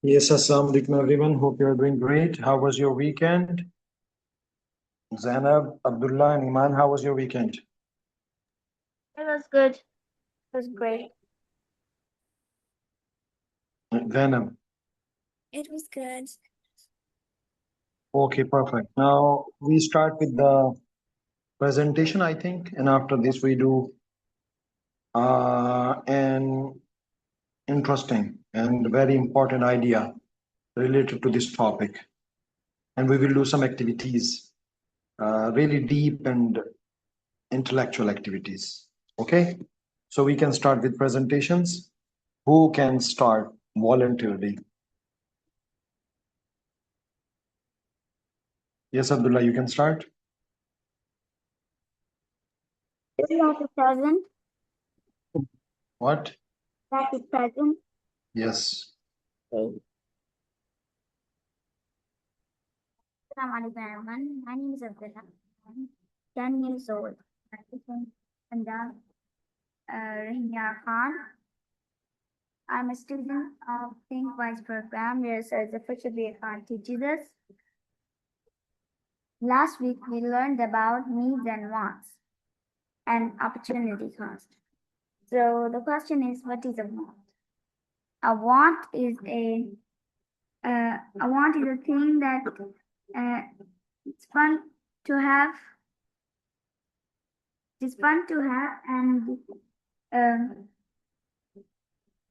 Yes, assalamu alaikum everyone. Hope you're doing great. How was your weekend? Zainab, Abdullah, and Iman, how was your weekend? It was good. It was great. Zainab. It was good. Okay, perfect. Now we start with the presentation, I think, and after this we do an interesting and very important idea related to this topic. And we will do some activities, really deep and intellectual activities. Okay, so we can start with presentations. Who can start voluntarily? Yes, Abdullah, you can start. That is present. What? That is present. Yes. Okay. Assalamu alaikum everyone. My name is Abdullah. I'm 10 years old. I'm from Punjab, Rahimya Khan. I'm a student of Think Wise program where Sir Zafar Shabir Khan teaches us. Last week we learned about needs and wants and opportunity cost. So the question is, what is a want? A want is a thing that it's fun to have. It's fun to have, and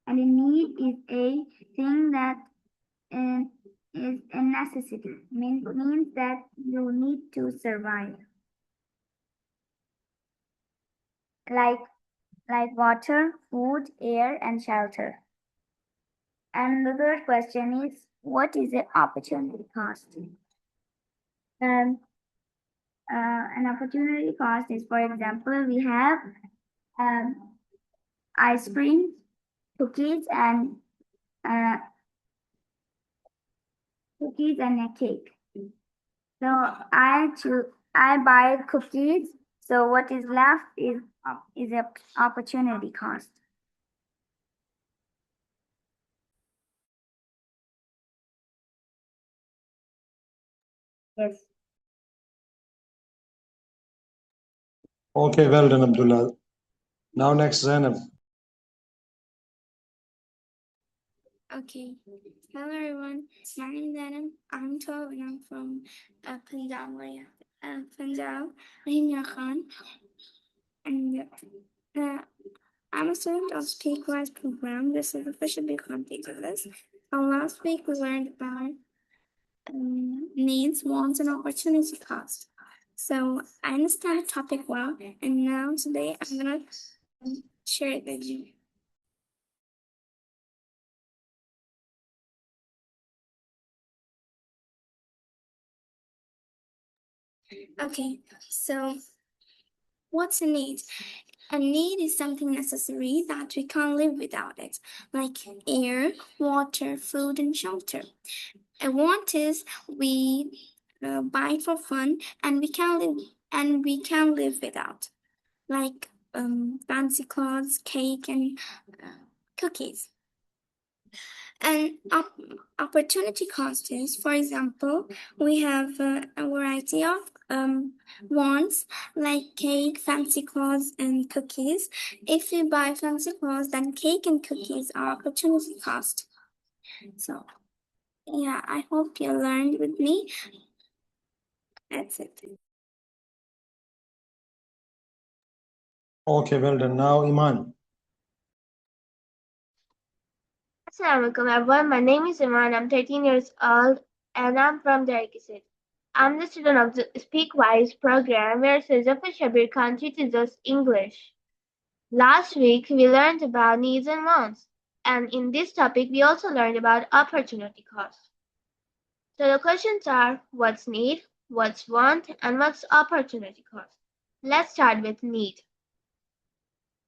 a need is a thing that is a necessity. Means that you need to survive. Like water, food, air, and shelter. And the third question is, what is the opportunity cost? An opportunity cost is, for example, we have ice cream, cookies, and a cake. So I buy cookies. So what is left is a opportunity cost. Yes. Okay, well done, Abdullah. Now next, Zainab. Okay. Hello everyone. My name is Adam. I'm 12 and I'm from Punjab, Punjab, Rahimya Khan. And I'm a student of Speakwise program. This is official big content of this. Last week we learned about needs, wants, and opportunity cost. So I understand the topic well, and now today I'm gonna share it with you. Okay, so what's a need? A need is something necessary that we can't live without it, like air, water, food, and shelter. A want is we buy it for fun, and we can live without, like fancy clothes, cake, and cookies. And opportunity cost is, for example, we have a variety of wants like cake, fancy clothes, and cookies. If we buy fancy clothes, then cake and cookies are opportunity cost. So, yeah, I hope you learned with me. That's it. Okay, well done. Now, Iman. Assalamualaikum everyone. My name is Iman. I'm 13 years old and I'm from Darikisir. I'm the student of the Speakwise program where Sir Zafar Shabir Khan teaches us English. Last week we learned about needs and wants, and in this topic we also learned about opportunity cost. So the questions are, what's need, what's want, and what's opportunity cost? Let's start with need.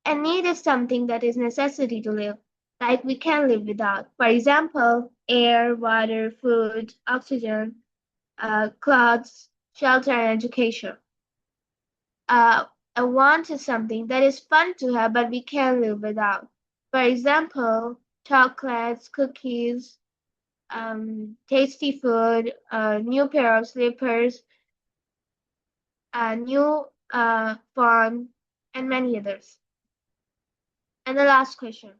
A need is something that is necessary to live, like we can live without. For example, air, water, food, oxygen, clothes, shelter, and education. A want is something that is fun to have, but we can live without. For example, chocolates, cookies, tasty food, a new pair of slippers, a new phone, and many others. And the last question,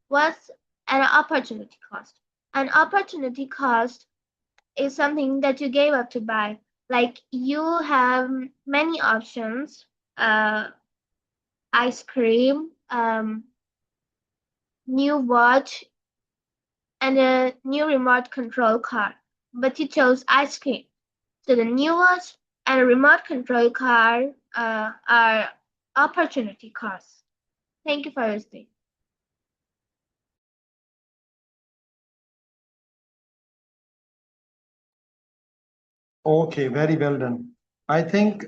what's an opportunity cost? An opportunity cost is something that you gave up to buy. Like you have many options, ice cream, new watch, and a new remote control car, but you chose ice cream. So the new watch and a remote control car are opportunity costs. Thank you for listening. Okay, very well done. I think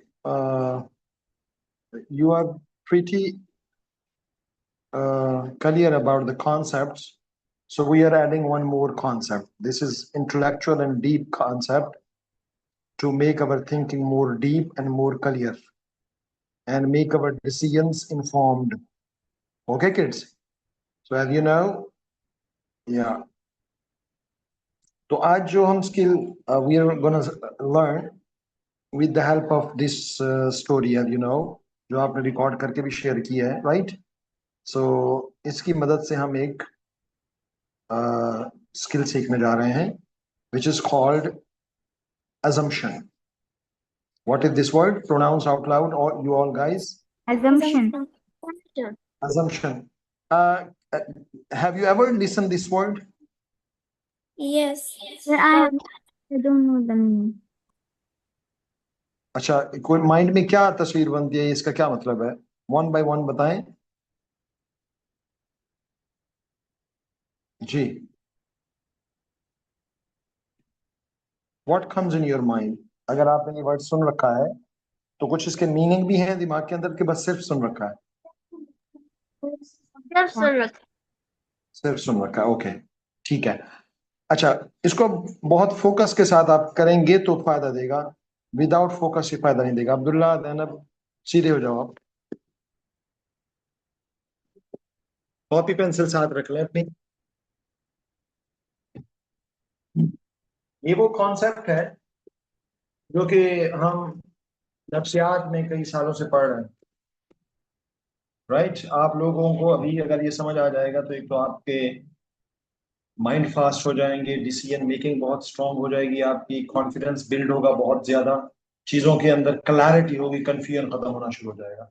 you are pretty clear about the concepts. So we are adding one more concept. This is intellectual and deep concept to make our thinking more deep and more clear and make our decisions informed. Okay, kids? So as you know, yeah. तो आज जो हम skill we are gonna learn with the help of this story, as you know, जो आपने record करके भी share किया है, right? So इसकी मदद से हम एक स्किल सीखने जा रहे हैं, which is called assumption. What is this word? Pronounce out loud, or you all guys. Assumption. Assumption. Have you ever listened this word? Yes. Sir, I don't know the meaning. अच्छा, कोई mind में क्या तस्वीर बनती है, इसका क्या मतलब है? वन बाय वन बताएं जी. What comes in your mind? अगर आपने ये वर्ड सुन रखा है तो कुछ इसके मीनिंग भी हैं दिमाग के अंदर, के बस सिर्फ सुन रखा है? सिर्फ सुन रखा है. ओके, ठीक है. अच्छा, इसको बहुत फोकस के साथ आप करेंगे तो फायदा देगा, विदाउट फोकस ये फायदा नहीं देगा. अब्दुल्ला, ज़ैनब, सीधे हो जाओ आप. कॉपी पेंसिल साथ रख लें अपनी. ये वो कॉन्सेप्ट है जो कि हम नफ्सियात में कई सालों से पढ़ रहे हैं, राइट? आप लोगों को अभी अगर ये समझ आ जाएगा तो एक तो आपके माइंड फास्ट हो जाएंगे, डिसीजन मेकिंग बहुत स्ट्रांग हो जाएगी, आपकी कॉन्फिडेंस बिल्ड होगा बहुत ज्यादा, चीजों के अंदर क्लैरिटी होगी, कंफ्यूजन खत्म होना शुरू हो जाएगा.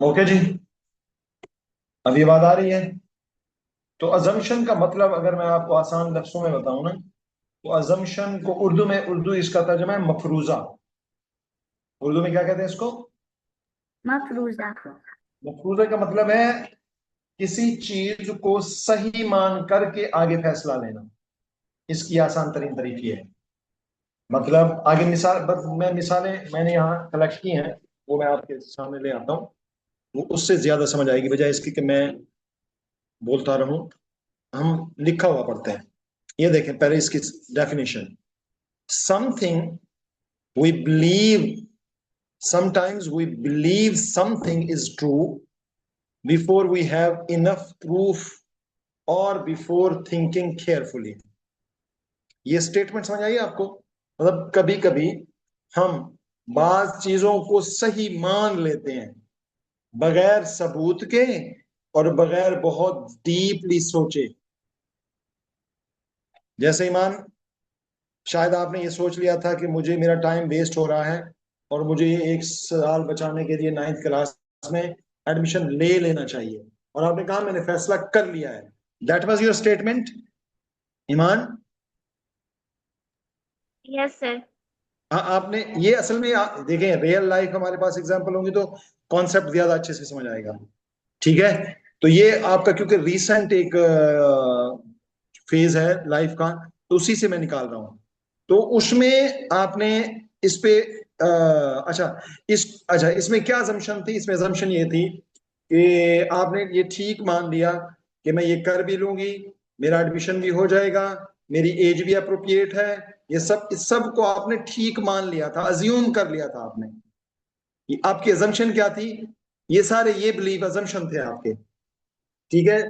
ओके जी, अब ये बात आ रही है. तो अजम्पशन का मतलब अगर मैं आपको आसान लफ्जों में बताऊं ना, तो अजम्पशन को उर्दू इसका तर्जुमा है मफरूजा. उर्दू में क्या कहते हैं इसको? मफरूजा. मफरूजा का मतलब है किसी चीज को सही मान करके आगे फैसला लेना. इसकी आसान तरीन तरीके है. मतलब आगे मिसालें मैंने यहाँ कलेक्ट की हैं, वो मैं आपके सामने ले आता हूँ, वो उससे ज्यादा समझ आएगी बजाय इसकी कि मैं बोलता रहूं. हम लिखा हुआ पढ़ते हैं. ये देखें पहले इसकी definition. Something we believe, sometimes we believe something is true before we have enough proof और बिफोर थिंकिंग केयरफुली. ये स्टेटमेंट समझ आई आपको? मतलब कभी कभी हम बाज चीजों को सही मान लेते हैं बगैर सबूत के और बगैर बहुत डीपली सोचे. जैसे ईमान, शायद आपने ये सोच लिया था कि मुझे मेरा टाइम वेस्ट हो रहा है और मुझे ये 1 साल बचाने के लिए 9th क्लास में एडमिशन ले लेना चाहिए, और आपने कहा मैंने फैसला कर लिया है. That was your statement Iman? Yes sir. हाँ, आपने ये असल में देखें, रियल लाइफ हमारे पास एग्जांपल होंगी तो कॉन्सेप्ट ज्यादा अच्छे से समझ आएगा. ठीक है, तो ये आपका क्योंकि रीसेंट एक फेज है लाइफ का, तो उसी से मैं निकाल रहा हूं. तो उसमें आपने इस पे अच्छा इसमें क्या अजम्पशन थी? इसमें अजम्पशन ये थी कि आपने ये ठीक मान लिया कि मैं ये कर भी लूंगी, मेरा एडमिशन भी हो जाएगा, मेरी एज भी अप्रोप्रिएट है, ये सब को आपने ठीक मान लिया था, अज्यूम कर लिया था आपने. आपकी अजम्पशन क्या थी? ये सारे ये बिलीव अजम्पशन थे आपके. ठीक है,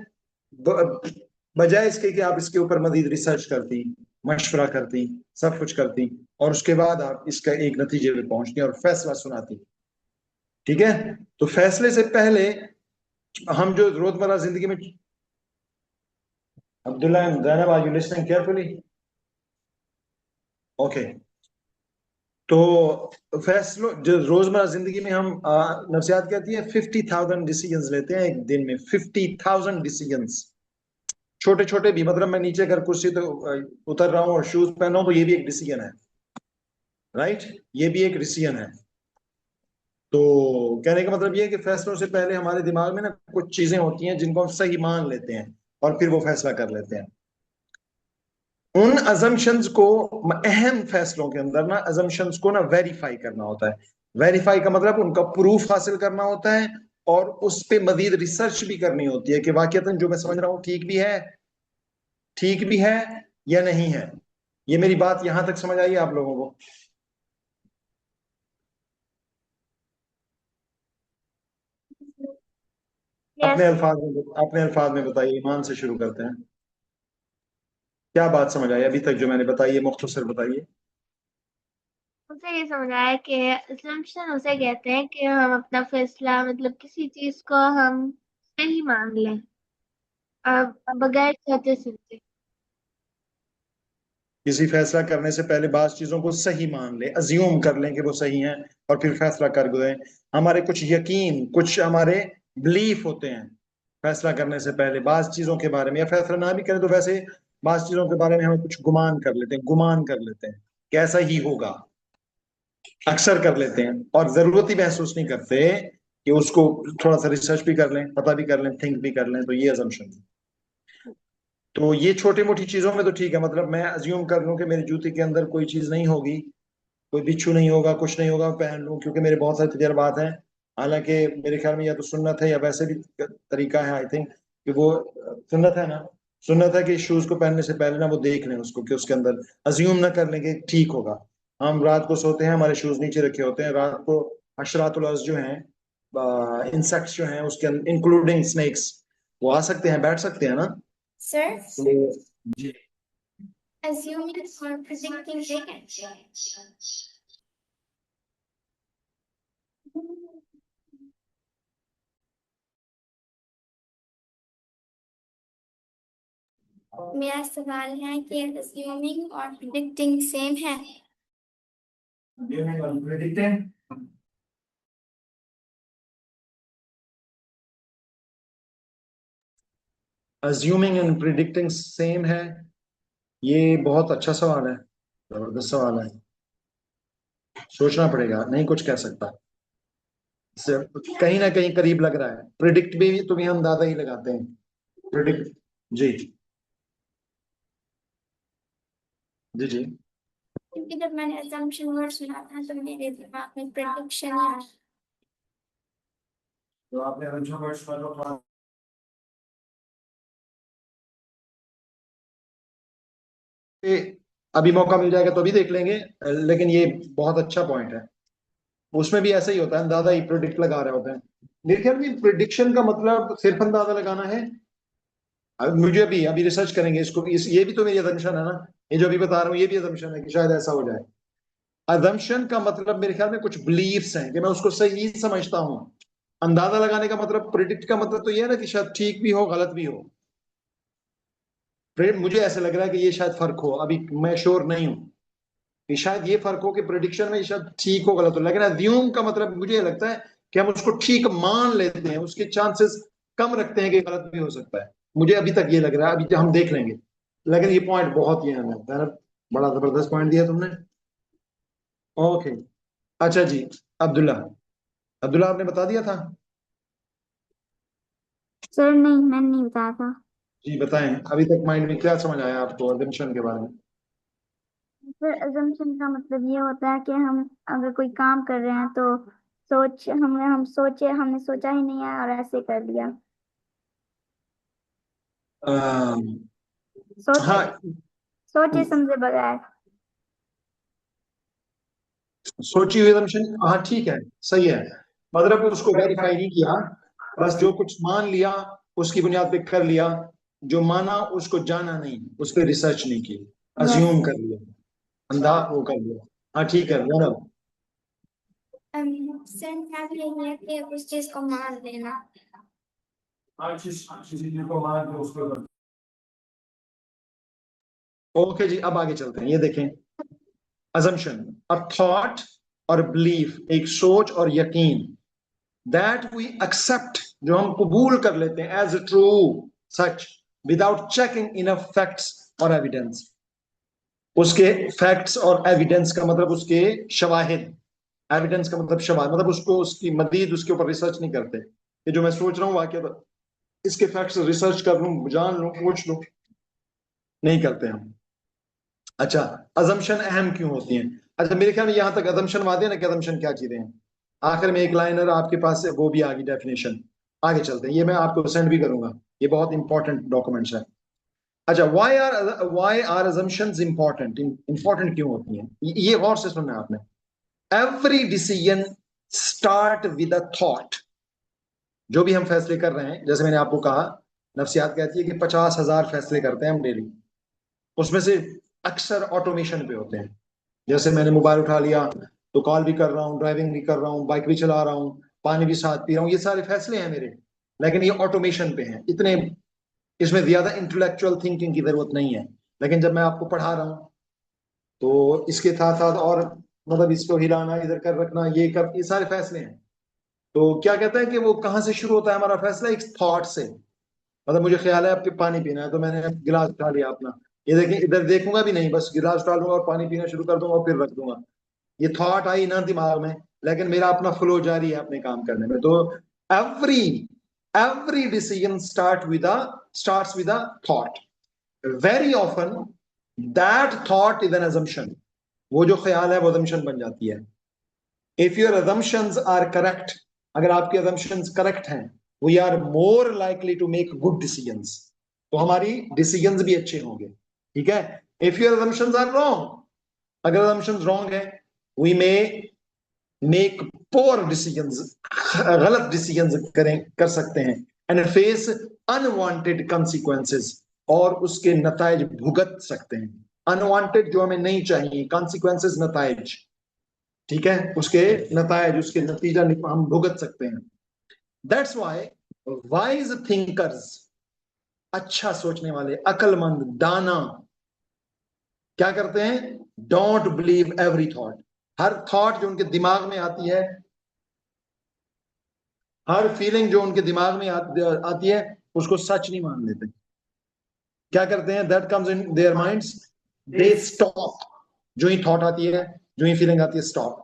बजाय इसके कि आप इसके ऊपर मजीद रिसर्च करती, मशवरा करती, सब कुछ करती, और उसके बाद आप इसका एक नतीजे पे पहुंचती और फैसला सुनाती। ठीक है, तो फैसले से पहले हम जो रोजमर्रा जिंदगी में, Abdullah and Zainab, are you listening carefully? Okay. तो फैसलों जो रोजमर्रा जिंदगी में हम नफ्सियात कहती है 50,000 डिसीजंस लेते हैं एक दिन में, 50,000 डिसीजंस, छोटे छोटे भी। मतलब मैं नीचे अगर कुर्सी तो उतर रहा हूँ और शूज पहन रहा हूं तो ये भी एक डिसीजन है, राइट? ये भी एक डिसीजन है। तो कहने का मतलब ये है कि फैसलों से पहले हमारे दिमाग में ना कुछ चीजें होती हैं जिनको हम सही मान लेते हैं और फिर वो फैसला कर लेते हैं। उन अजम्पशंस को, अहम फैसलों के अंदर ना अजम्पशंस को ना वेरीफाई करना होता है। वेरीफाई का मतलब उनका प्रूफ हासिल करना होता है और उस पे मजीद रिसर्च भी करनी होती है कि वाकईतन जो मैं समझ रहा हूँ ठीक भी है या नहीं है। ये मेरी बात यहां तक समझ आई आप लोगों को? यस। अपने अल्फाज में बताइए, ईमान से शुरू करते हैं। क्या बात समझ आई अभी तक जो मैंने बताई है, मुख्तसर बताइए। मुझे ये समझ आया कि assumption उसे कहते हैं कि हम अपना फैसला मतलब किसी चीज को हम सही मान लें बगैर सोचे समझे। किसी फैसला करने से पहले बात चीजों को सही मान ले, अज्यूम कर लें कि वो सही हैं, और फिर फैसला कर दें। हमारे कुछ यकीन, कुछ हमारे बिलीफ होते हैं फैसला करने से पहले बात चीजों के बारे में, या फैसला ना भी करें तो वैसे बात चीजों के बारे में हम कुछ गुमान कर लेते हैं कि ऐसा ही होगा, अक्सर कर लेते हैं, और जरूरत ही महसूस नहीं करते कि उसको थोड़ा सा रिसर्च भी कर लें, पता भी कर लें, थिंक भी कर लें। तो ये अजम्पशन है। तो ये छोटी मोटी चीजों में तो ठीक है, मतलब मैं अज्यूम कर लूं कि मेरी जूती के अंदर कोई चीज नहीं होगी, कोई बिच्छू नहीं होगा, कुछ नहीं होगा, पहन लूं क्योंकि मेरे बहुत सारे तजर्बात हैं। हालांकि मेरे ख्याल में या तो सुन्नत है या वैसे भी तरीका है, आई थिंक कि वो सुन्नत है ना, सुन्नत है कि शूज को पहनने से पहले ना वो देख लें उसको कि उसके अंदर, अज्यूम ना कर लें कि ठीक होगा। हम रात को सोते हैं, हमारे शूज नीचे रखे होते हैं, रात को हशरातुल अर्ज़ जो हैं, इंसेक्ट्स जो हैं उसके अंदर, इंक्लूडिंग स्नेक्स, वो आ सकते हैं, बैठ सकते हैं ना। Sir, तो जी, assuming or predicting मेरा सवाल है कि assuming और predicting सेम है? अज्यूमिंग एंड प्रिडिक्टिंग सेम है, ये बहुत अच्छा सवाल है, जबरदस्त सवाल है। सोचना पड़ेगा, नहीं कुछ कह सकता। कहीं ना कहीं करीब लग रहा है। प्रिडिक्ट भी तो भी हम ज्यादा ही लगाते हैं, प्रिडिक्ट। जी जी जी। क्योंकि जब मैंने assumption वर्ड सुना था तो मेरे दिमाग में prediction ही आया। तो आपने assumption वर्ड सुना तो अभी मौका मिल जाएगा तो अभी देख लेंगे, लेकिन ये बहुत अच्छा पॉइंट है। उसमें भी ऐसा ही होता है, अंदाजा ही प्रिडिक्ट लगा रहे होते हैं। मेरे ख्याल में प्रिडिक्शन का मतलब सिर्फ अंदाजा लगाना है। अब मुझे अभी अभी रिसर्च करेंगे इसको, ये भी तो मेरी assumption है ना, ये जो अभी बता रहा हूँ ये भी assumption है कि शायद ऐसा हो जाए। assumption का मतलब मेरे ख्याल में कुछ बिलीफ्स हैं कि मैं उसको सही समझता हूँ। अंदाजा लगाने का मतलब, प्रिडिक्ट का मतलब तो ये है ना कि शायद ठीक भी हो, गलत भी हो। मुझे ऐसा लग रहा है कि ये शायद फर्क हो, अभी मैं श्योर नहीं हूँ कि शायद ये फर्क हो कि प्रिडिक्शन में शायद ठीक हो गलत हो, लेकिन अज्यूम का मतलब मुझे लगता है कि हम उसको ठीक मान लेते हैं, उसके चांसेस कम रखते हैं कि गलत भी हो सकता है। मुझे अभी तक ये लग रहा है, अभी हम देख लेंगे। लेकिन ये पॉइंट बहुत ही अहम है, बड़ा जबरदस्त पॉइंट दिया तुमने। ओके, अच्छा जी। अब्दुल्ला, अब्दुल्ला आपने बता दिया था? सर नहीं, मैंने नहीं बताया था। जी बताएं, अभी तक माइंड में क्या समझ आया आपको अजम्पशन के बारे में? सर assumption का मतलब ये होता है कि हम अगर कोई काम कर रहे हैं तो हमने सोचा ही नहीं है और ऐसे कर दिया। सोचे हाँ, सोचे समझे बगैर। सोची हुई assumption, हाँ ठीक है, सही है। मतलब उसको वेरीफाई नहीं किया, बस जो कुछ मान लिया उसकी बुनियाद पे कर लिया, जो माना उसको जाना नहीं, उस पर रिसर्च नहीं की, अज्यूम कर लिया, अंधा वो कर लिया। हाँ ठीक है मैडम। सिंटैक्स यही है कि उस चीज को मान लेना। ओके जी, अब आगे चलते हैं। ये देखें, assumption, a thought और belief, एक सोच और यकीन, that we accept, जो हम कबूल कर लेते हैं as true, सच, without checking enough facts और evidence। उसके facts और evidence का मतलब उसके शवाहिद, evidence का मतलब शवाहिद, मतलब उसको उसकी मजीद उसके ऊपर रिसर्च नहीं करते कि जो मैं सोच रहा हूँ वाकई इसके फैक्ट्स रिसर्च कर लूं, जान लूं, पूछ लूं, नहीं करते हम। अच्छा, अजम्पशन अहम क्यों होती हैं? अच्छा, मेरे ख्याल में यहां तक अजम्पशन वादे ना कि अजम्पशन क्या चीजें हैं। आखिर में एक लाइनर आपके पास है, वो भी आ गई डेफिनेशन। आगे चलते हैं, ये मैं आपको सेंड भी करूंगा, ये बहुत इंपॉर्टेंट डॉक्यूमेंट्स है। अच्छा, why are assumptions important? Important क्यों होती हैं? ये गौर से सुनना है आपने। Every decision start with a thought. जो भी हम फैसले कर रहे हैं, जैसे मैंने आपको कहा, नफ्सियात कहती है कि 50,000 फैसले करते हैं हम डेली, उसमें से अक्सर ऑटोमेशन पे होते हैं। जैसे मैंने मोबाइल उठा लिया तो कॉल भी कर रहा हूँ, ड्राइविंग भी कर रहा हूँ, बाइक भी चला रहा हूँ, पानी भी साथ पी रहा हूँ, ये सारे फैसले हैं मेरे, लेकिन ये ऑटोमेशन पे हैं। इतने इसमें ज्यादा इंटेलेक्चुअल थिंकिंग की जरूरत नहीं है। लेकिन जब मैं आपको पढ़ा रहा हूँ तो इसके साथ साथ और मतलब इसको हिलाना, इधर कर रखना, ये सारे फैसले हैं। तो क्या कहता है कि वो कहाँ से शुरू होता है हमारा फैसला? एक थॉट से। मतलब मुझे ख्याल है आपके पानी पीना है, तो मैंने गिलास उठा लिया अपना, ये देखिए इधर देखूंगा भी नहीं, बस गिलास उठा लूंगा और पानी पीना शुरू कर दूंगा और फिर रख दूंगा। ये थॉट आई ना दिमाग में, लेकिन मेरा अपना फ्लो जारी है अपने काम करने में। तो every every decision starts with a thought. Very often that thought is an assumption. वो जो ख्याल है वो अजम्पशन बन जाती है। If your assumptions are correct, अगर आपके अजम्पशंस करेक्ट हैं, we are more likely to make good decisions, तो हमारी डिसीजंस भी अच्छे होंगे। ठीक है। If your assumptions are wrong, अगर अजम्पशंस रॉन्ग है, we may make poor decisions, गलत डिसीजंस कर सकते हैं, एंड फेस अनवांटेड consequences, और उसके नतायज भुगत सकते हैं। अनवांटेड जो हमें नहीं चाहिए, consequences नतायज, ठीक है, उसके नतायज, उसके नतीजा हम भुगत सकते हैं। दैट्स वाई वाइज थिंकर्स, अच्छा सोचने वाले, अक्लमंद, दाना, क्या करते हैं? Don't believe every thought. Her thought जो उनके दिमाग में आती है, हर फीलिंग जो उनके दिमाग में आती है, उसको सच नहीं मान लेते। क्या करते हैं? That comes in their minds, they stop. जो ही थॉट आती है, जो ही फीलिंग आती है, स्टॉप,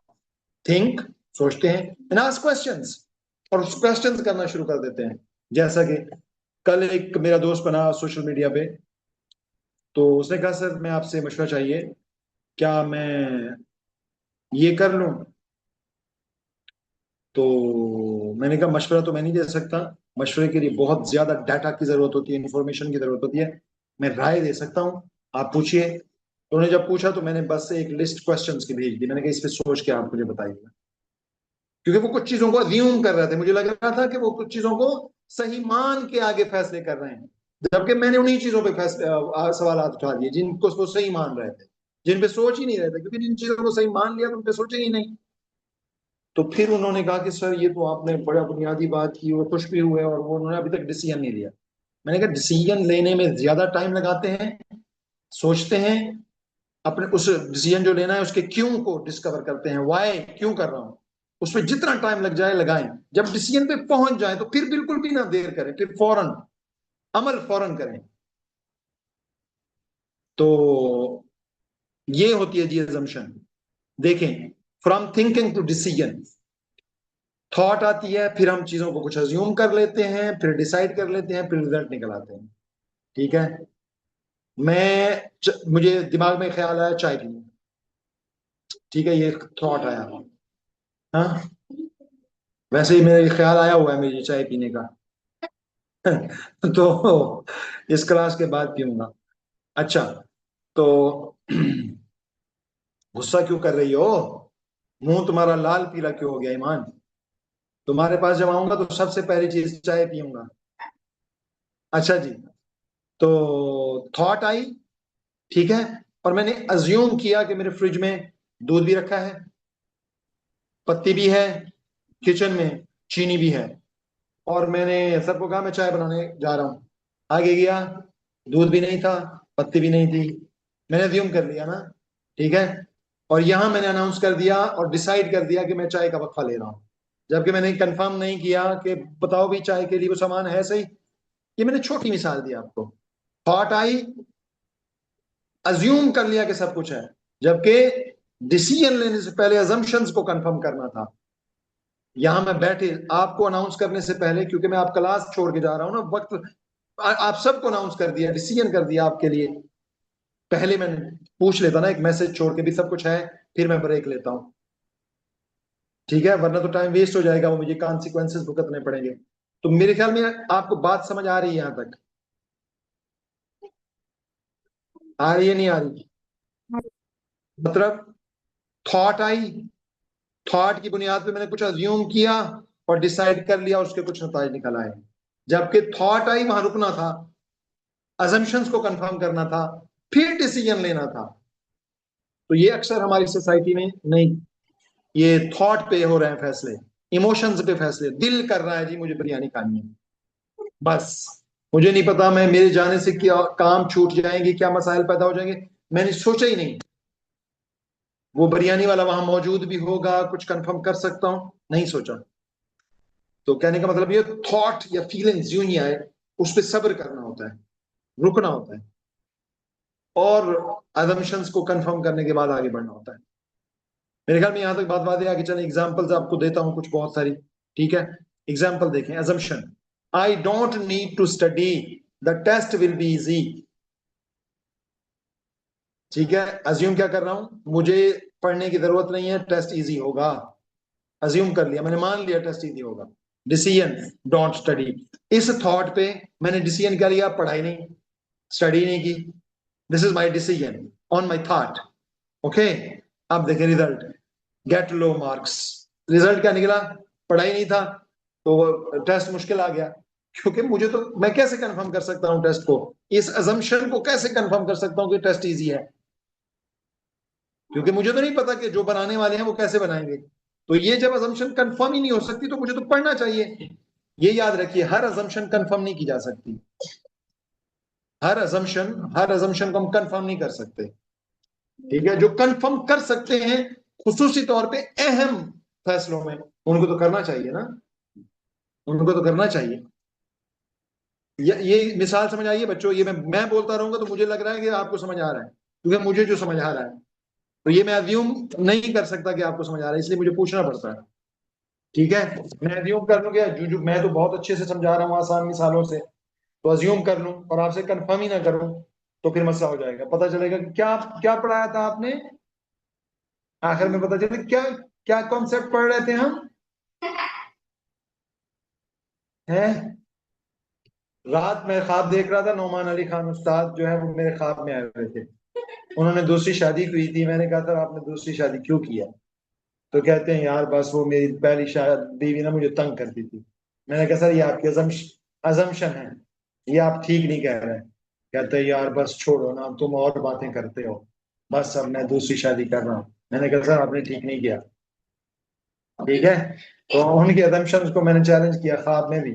थिंक, सोचते हैं, एंड आस्क क्वेश्चंस, और क्वेश्चंस करना शुरू कर देते हैं। जैसा कि कल एक मेरा दोस्त बना सोशल मीडिया पे, तो उसने कहा सर मैं आपसे मशवरा चाहिए, क्या मैं ये कर लूं? तो मैंने कहा मशवरा तो मैं नहीं दे सकता, मशवरे के लिए बहुत ज्यादा डाटा की जरूरत होती है, इंफॉर्मेशन की जरूरत होती है, मैं राय दे सकता हूँ, आप पूछिए। तो उन्होंने जब पूछा तो मैंने बस एक लिस्ट क्वेश्चंस की भेज दी। मैंने कहा इस पे सोच के आप मुझे बताइएगा, क्योंकि वो कुछ चीजों को अज्यूम कर रहे थे, मुझे लग रहा था कि वो कुछ चीजों को सही मान के आगे फैसले कर रहे हैं, जबकि मैंने उन्हीं चीजों पे सवाल उठा दिए जिनको वो सही मान रहे थे, जिन पे सोच ही नहीं रहे थे, क्योंकि जिन चीजों को सही मान लिया तो उन पे सोचे ही नहीं। तो फिर उन्होंने कहा कि सर ये तो आपने बड़ा बुनियादी बात की, और खुश भी हुए, और वो उन्होंने अभी तक डिसीजन नहीं लिया। मैंने कहा डिसीजन लेने में ज्यादा टाइम लगाते हैं, सोचते हैं, अपने उस डिसीजन जो लेना है उसके क्यों को डिस्कवर करते हैं, वाई, क्यों कर रहा हूं, उसमें जितना टाइम लग जाए लगाएं। जब डिसीजन पे पहुंच जाए तो फिर बिल्कुल भी ना देर करें, फिर फौरन अमल फौरन करें। तो ये होती है जी अजम्पशन। देखें, from thinking to decision, thought आती है, फिर हम चीजों को कुछ अज्यूम कर लेते हैं, फिर डिसाइड कर लेते हैं, फिर रिजल्ट निकल आते हैं। ठीक है। मुझे दिमाग में ख्याल आया चाय पीने, ठीक है, ये थॉट आया, हाँ, वैसे ही मेरा ख्याल आया हुआ है मेरी चाय पीने का तो इस क्लास के बाद पीऊंगा। अच्छा, तो गुस्सा क्यों कर रही हो? मुंह तुम्हारा लाल पीला क्यों हो गया ईमान? तुम्हारे पास जब आऊंगा तो सबसे पहली चीज चाय पीऊंगा। अच्छा जी, तो थॉट आई, ठीक है, और मैंने अज्यूम किया कि मेरे फ्रिज में दूध भी रखा है, पत्ती भी है, किचन में चीनी भी है, और मैंने सबको कहा मैं चाय बनाने जा रहा हूं। आगे गया, दूध भी नहीं था, पत्ती भी नहीं थी, मैंने अज्यूम कर लिया ना, ठीक है। और यहां मैंने अनाउंस कर दिया और डिसाइड कर दिया कि मैं चाय का वक्फा ले रहा हूं, जबकि मैंने कंफर्म नहीं किया कि बताओ भी चाय के लिए वो सामान है सही। ये मैंने छोटी मिसाल दी आपको। थॉट आई, अज्यूम कर लिया कि सब कुछ है, जबकि डिसीजन लेने से पहले अजम्पशंस को कंफर्म करना था। यहां मैं बैठे आपको अनाउंस करने से पहले, क्योंकि मैं आप क्लास छोड़ के जा रहा हूं ना, वक्त आप सबको अनाउंस कर दिया, डिसीजन कर दिया आपके लिए। पहले मैंने पूछ लेता ना, एक मैसेज छोड़ के भी सब कुछ है, फिर मैं ब्रेक लेता हूं, ठीक है, वरना तो टाइम वेस्ट हो जाएगा, वो मुझे कॉन्सिक्वेंसेस भुगतने पड़ेंगे। तो मेरे ख्याल में आपको बात समझ आ रही है, यहां तक आ रही है नहीं आ रही? मतलब थॉट आई, थॉट की बुनियाद पे मैंने कुछ अज्यूम किया और डिसाइड कर लिया, उसके कुछ नतीजे निकल आए। जबकि थॉट आई वहां रुकना था, अजम्पशंस को कंफर्म करना था, फिर डिसीजन लेना था। तो ये अक्सर हमारी सोसाइटी में नहीं, ये थॉट पे हो रहे हैं फैसले, इमोशंस पे फैसले। दिल कर रहा है जी मुझे बिरयानी खानी है, बस मुझे नहीं पता मैं मेरे जाने से क्या काम छूट जाएंगे, क्या मसाइल पैदा हो जाएंगे, मैंने सोचा ही नहीं। वो बिरयानी वाला वहां मौजूद भी होगा, कुछ कंफर्म कर सकता हूं, नहीं सोचा। तो कहने का मतलब ये थॉट या फीलिंग्स यूं ही आए, उस पर सब्र करना होता है, रुकना होता है, और अजम्पशंस को कंफर्म करने के बाद आगे बढ़ना होता है। मेरे ख्याल में यहां तक बात है। आगे चले, एग्जांपल्स आपको देता हूं कुछ बहुत सारी, ठीक है। एग्जांपल देखें। Assumption, I don't need to study, the test will be easy. ठीक है, अज्यूम क्या कर रहा हूं, मुझे पढ़ने की जरूरत नहीं है, टेस्ट इजी होगा। अज्यूम कर लिया मैंने, मान लिया टेस्ट इजी होगा। Decision, don't study. इस थॉट पे मैंने डिसीजन क्या लिया, पढ़ाई नहीं, स्टडी नहीं की। This is my decision on my thought, okay. अब देखें result, get low marks. Result क्या निकला, पढ़ाई नहीं था, तो टेस्ट मुश्किल आ गया। क्योंकि मुझे तो, मैं कैसे कंफर्म कर सकता हूं टेस्ट को, इस अजम्पशन को कैसे कंफर्म कर सकता हूं कि टेस्ट इजी है, क्योंकि मुझे तो नहीं पता कि जो बनाने वाले हैं वो कैसे बनाएंगे। तो ये जब अजम्पशन कंफर्म ही नहीं हो सकती, तो मुझे तो पढ़ना चाहिए। ये याद रखिए, हर अजम्पशन कंफर्म नहीं की जा सकती, हर अजम्पशन को हम कंफर्म नहीं कर सकते, ठीक है। जो कंफर्म कर सकते हैं, खुसूसी तौर पे अहम फैसलों में, उनको तो करना चाहिए ना, उनको तो करना चाहिए। ये मिसाल समझ आई है बच्चों? ये मैं बोलता रहूंगा तो मुझे लग रहा है कि आपको समझ आ रहा है, क्योंकि मुझे जो समझ आ रहा है, तो ये मैं अज्यूम नहीं कर सकता कि आपको समझ आ रहा है, इसलिए मुझे पूछना पड़ता है, ठीक है। मैं अज्यूम कर लूं क्या, जो मैं तो बहुत अच्छे से समझा रहा हूँ आसान मिसालों से, तो अज्यूम कर लूं और आपसे कंफर्म ही ना करूं, तो फिर मसला हो जाएगा। पता चलेगा कि क्या क्या पढ़ाया था आपने, आखिर में पता चले क्या क्या कॉन्सेप्ट पढ़ रहे थे हम, हैं। रात में ख्वाब देख रहा था, नौमान अली खान उस्ताद जो है वो मेरे ख्वाब में आए हुए थे। उन्होंने दूसरी शादी की थी, मैंने कहा था आपने दूसरी शादी क्यों किया? तो कहते हैं यार बस वो मेरी पहली शादी बीवी ना मुझे तंग करती थी। मैंने कहा सर ये आपकी अजम्पशन है, ये आप ठीक नहीं कह रहे हैं। कहते हैं यार बस छोड़ो ना, तुम और बातें करते हो, बस अब मैं दूसरी शादी कर रहा हूँ। मैंने कहा सर आपने ठीक नहीं किया, ठीक है। तो उनके अजम्पशन को मैंने चैलेंज किया ख्वाब में भी,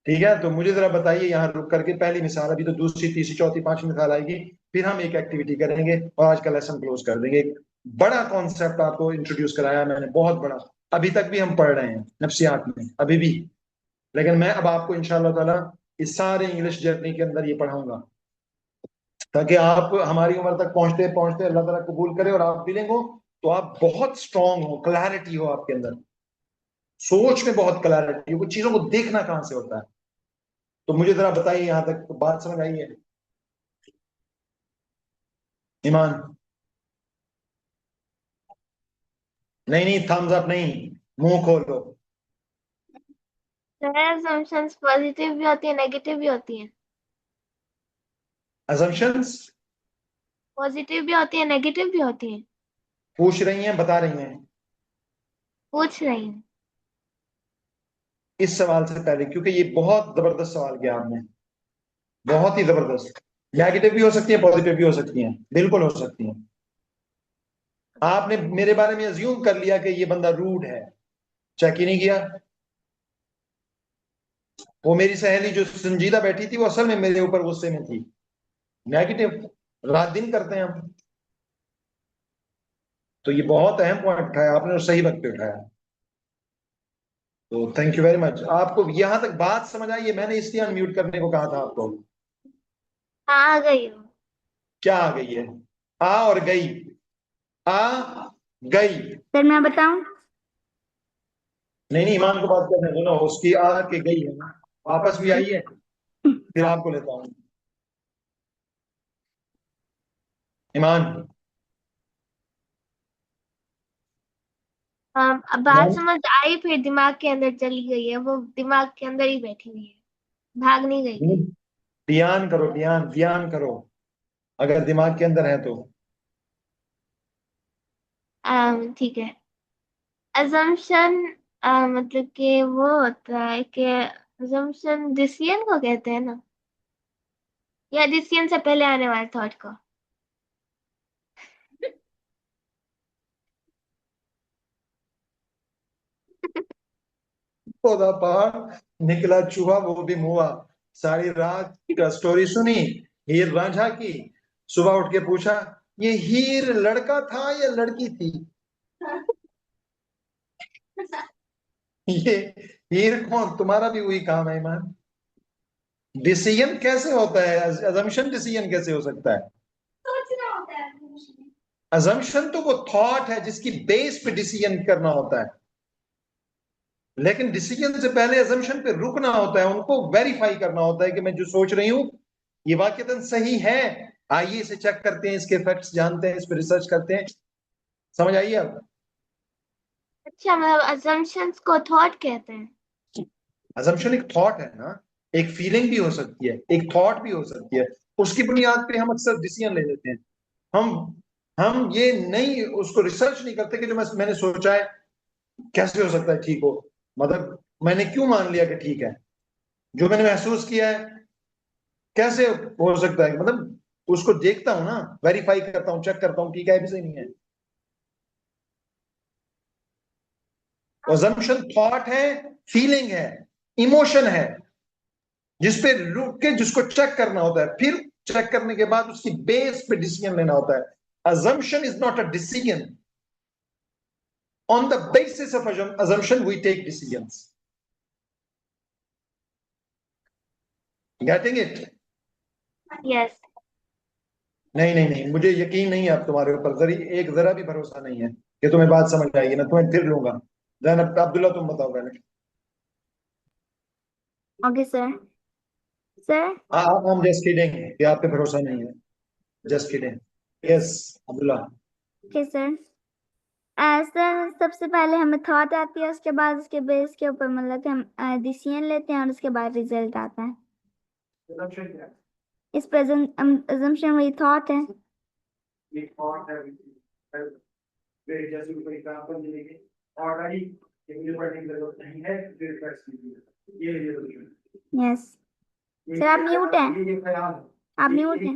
ठीक है। तो मुझे जरा बताइए यहाँ रुक करके, पहली मिसाल, अभी तो दूसरी तीसरी चौथी पांचवी मिसाल आएगी, फिर हम एक एक्टिविटी करेंगे और आज का लेसन क्लोज कर देंगे। एक बड़ा कॉन्सेप्ट आपको इंट्रोड्यूस कराया मैंने, बहुत बड़ा, अभी तक भी हम पढ़ रहे हैं नफ्सियात में अभी भी, लेकिन मैं अब आपको इंशाल्लाह ताला इस सारे इंग्लिश जर्नी के अंदर ये पढ़ाऊंगा, ताकि आप हमारी उम्र तक पहुंचते पहुंचते अल्लाह ताला कबूल करे और आप विलिंग हो, तो आप बहुत स्ट्रांग हो, क्लैरिटी हो आपके अंदर, सोच में बहुत क्लैरिटी हो, कुछ चीजों को देखना कहां से होता है। तो मुझे जरा बताइए, यहां तक तो बात समझ आई है? ईमान, नहीं नहीं, थम्स अप नहीं, मुंह खोलो। सर assumptions पॉजिटिव भी होती है, नेगेटिव भी होती है। अजम्पशंस पॉजिटिव भी होती है, नेगेटिव भी होती है। पूछ रही हैं, बता रही हैं पूछ रही हूँ। इस सवाल से पहले, क्योंकि ये बहुत जबरदस्त सवाल किया आपने, बहुत ही जबरदस्त। नेगेटिव भी हो सकती है, पॉजिटिव भी हो सकती हैं, बिल्कुल हो सकती हैं। आपने मेरे बारे में अज्यूम कर लिया कि ये बंदा रूड है, चेक ही नहीं किया। वो मेरी सहेली जो संजीदा बैठी थी वो असल में मेरे ऊपर गुस्से में थी। नेगेटिव रात दिन करते हैं हम। तो ये बहुत अहम पॉइंट उठाया आपने और सही वक्त पे उठाया। तो थैंक यू वेरी मच। आपको यहां तक बात समझ आई है? मैंने इसलिए अनम्यूट करने को कहा था आपको। हाँ, आ गई हूँ। क्या आ गई है? आ और गई। आ गई। सर मैं बताऊं? नहीं नहीं, ईमान को बात करने दो ना, उसकी आ के गई है ना, वापस भी आई है। फिर आपको लेता हूं ईमान। अब बात समझ आई, फिर दिमाग के अंदर चली गई है, वो दिमाग के अंदर ही बैठी हुई है, भाग नहीं गई कहीं। ध्यान करो, ध्यान ध्यान करो, अगर दिमाग के अंदर है तो। ठीक है। अजम्पशन मतलब कि वो होता है कि अजम्पशन डिसीजन को कहते हैं ना, या डिसीजन से पहले आने वाले थॉट को। पौधा पहाड़ निकला चूहा वो भी मुआ। सारी रात का स्टोरी सुनी हीर रांझा की। सुबह उठ के पूछा ये हीर लड़का था या लड़की थी? ये हीर कौन? तुम्हारा भी वही काम है ईमान। डिसीजन कैसे होता है? अजम्पशन डिसीजन कैसे हो सकता है? अजम्पशन तो वो थॉट है जिसकी बेस पे डिसीजन करना होता है, लेकिन डिसीजन से पहले अजम्पशन पे रुकना होता है, उनको वेरीफाई करना होता है कि मैं जो सोच रही हूं ये वाकईतन सही है। आइए इसे चेक करते हैं, इसके फैक्ट्स जानते हैं, इस पर रिसर्च करते हैं। समझ आइए अब? अच्छा, मतलब अजम्पशंस को थॉट कहते हैं। अजम्पशन एक थॉट है ना, एक फीलिंग भी हो सकती है, एक थॉट भी हो सकती है। उसकी बुनियाद पे हम अक्सर डिसीजन ले लेते हैं। हम हम ये नहीं, उसको रिसर्च नहीं करते कि जो मैंने सोचा है कैसे हो सकता है ठीक हो। मतलब मैंने क्यों मान लिया कि ठीक है, जो मैंने महसूस किया है कैसे हो सकता है, मतलब उसको देखता हूं ना, वेरीफाई करता हूं, चेक करता हूं ठीक है भी सही नहीं है। अजम्पशन थॉट है, फीलिंग है, इमोशन है, जिसपे रुक के जिसको चेक करना होता है, फिर चेक करने के बाद उसकी बेस पे डिसीजन लेना होता है। assumption is not a decision. On the basis of assumption we take decisions. Getting it? Yes. नहीं नहीं नहीं, मुझे यकीन नहीं है अब तुम्हारे ऊपर, एक जरा भी भरोसा नहीं है कि तुम्हें बात समझ आएगी ना, तुम्हें फिर लूंगा। जैनब अब्दुल्ला तुम बताओ पहले। Okay sir. Sir I'm just kidding कि आप पे भरोसा नहीं है, just kidding. Yes Abdullah. Okay sir. Sir सबसे पहले हमें थॉट आती है, उसके बाद उसके बेस के ऊपर मतलब कि हम डिसीजन लेते हैं और उसके बाद रिजल्ट आता है। इस प्रेजेंट अजम्पशन वही थॉट है। यस सर, आप म्यूट हैं, आप म्यूट हैं।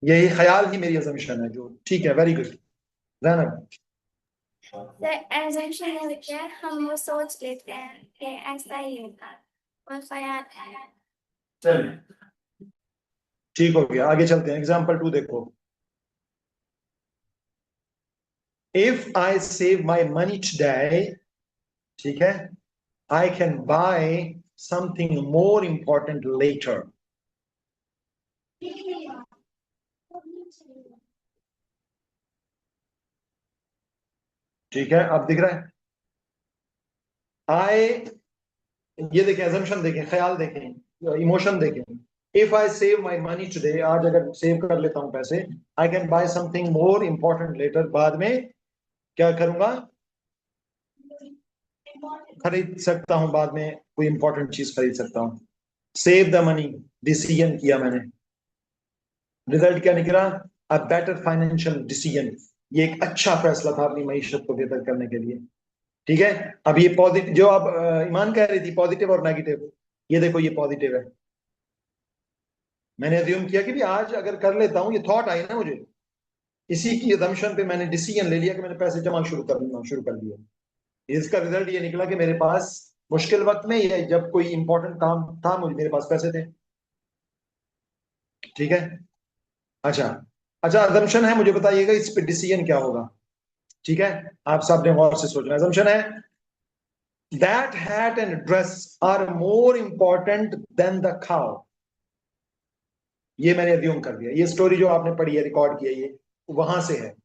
यही ख्याल ही मेरी assumption है जो ठीक है। Very good Zainab. Sir assumption है क्या, हम वो सोच लेते हैं कि ऐसा ही होगा, वो ख्याल है। चलिए ठीक हो गया, आगे चलते हैं। एग्जाम्पल 2 देखो। If I save my money today, ठीक है, I can buy something more important later. ठीक है, अब दिख रहा है? आई, ये देखें, assumption देखें, ख्याल देखें, इमोशन देखें। If I save my money today, आज अगर सेव कर लेता हूं पैसे, I can buy something more important later, बाद में क्या करूंगा? खरीद सकता हूं, बाद में कोई इंपॉर्टेंट चीज खरीद सकता हूं। सेव द मनी, डिसीजन किया मैंने, रिजल्ट क्या निकला? A better financial decision. ये एक अच्छा फैसला था अपनी मईशत को बेहतर करने के लिए। ठीक है। अब ये पॉजिटिव जो आप ईमान कह रही थी पॉजिटिव और नेगेटिव, ये देखो ये पॉजिटिव है। मैंने अज्यूम किया कि भी आज अगर कर लेता हूं, ये थॉट आई ना मुझे, इसी की assumption पे मैंने डिसीजन ले लिया कि मैंने पैसे जमा शुरू कर दिए। इसका रिजल्ट ये निकला कि मेरे पास मुश्किल वक्त में या जब कोई इंपॉर्टेंट काम था मुझे, मेरे पास पैसे थे। ठीक है। अच्छा अच्छा, assumption है, मुझे बताइएगा इस पे डिसीजन क्या होगा। ठीक है, आप सब ने गौर से सोचना। assumption है that hat and dress are more important than the cow। ये मैंने अज्यूम कर दिया, ये स्टोरी जो आपने पढ़ी है, रिकॉर्ड किया, ये वहां से है,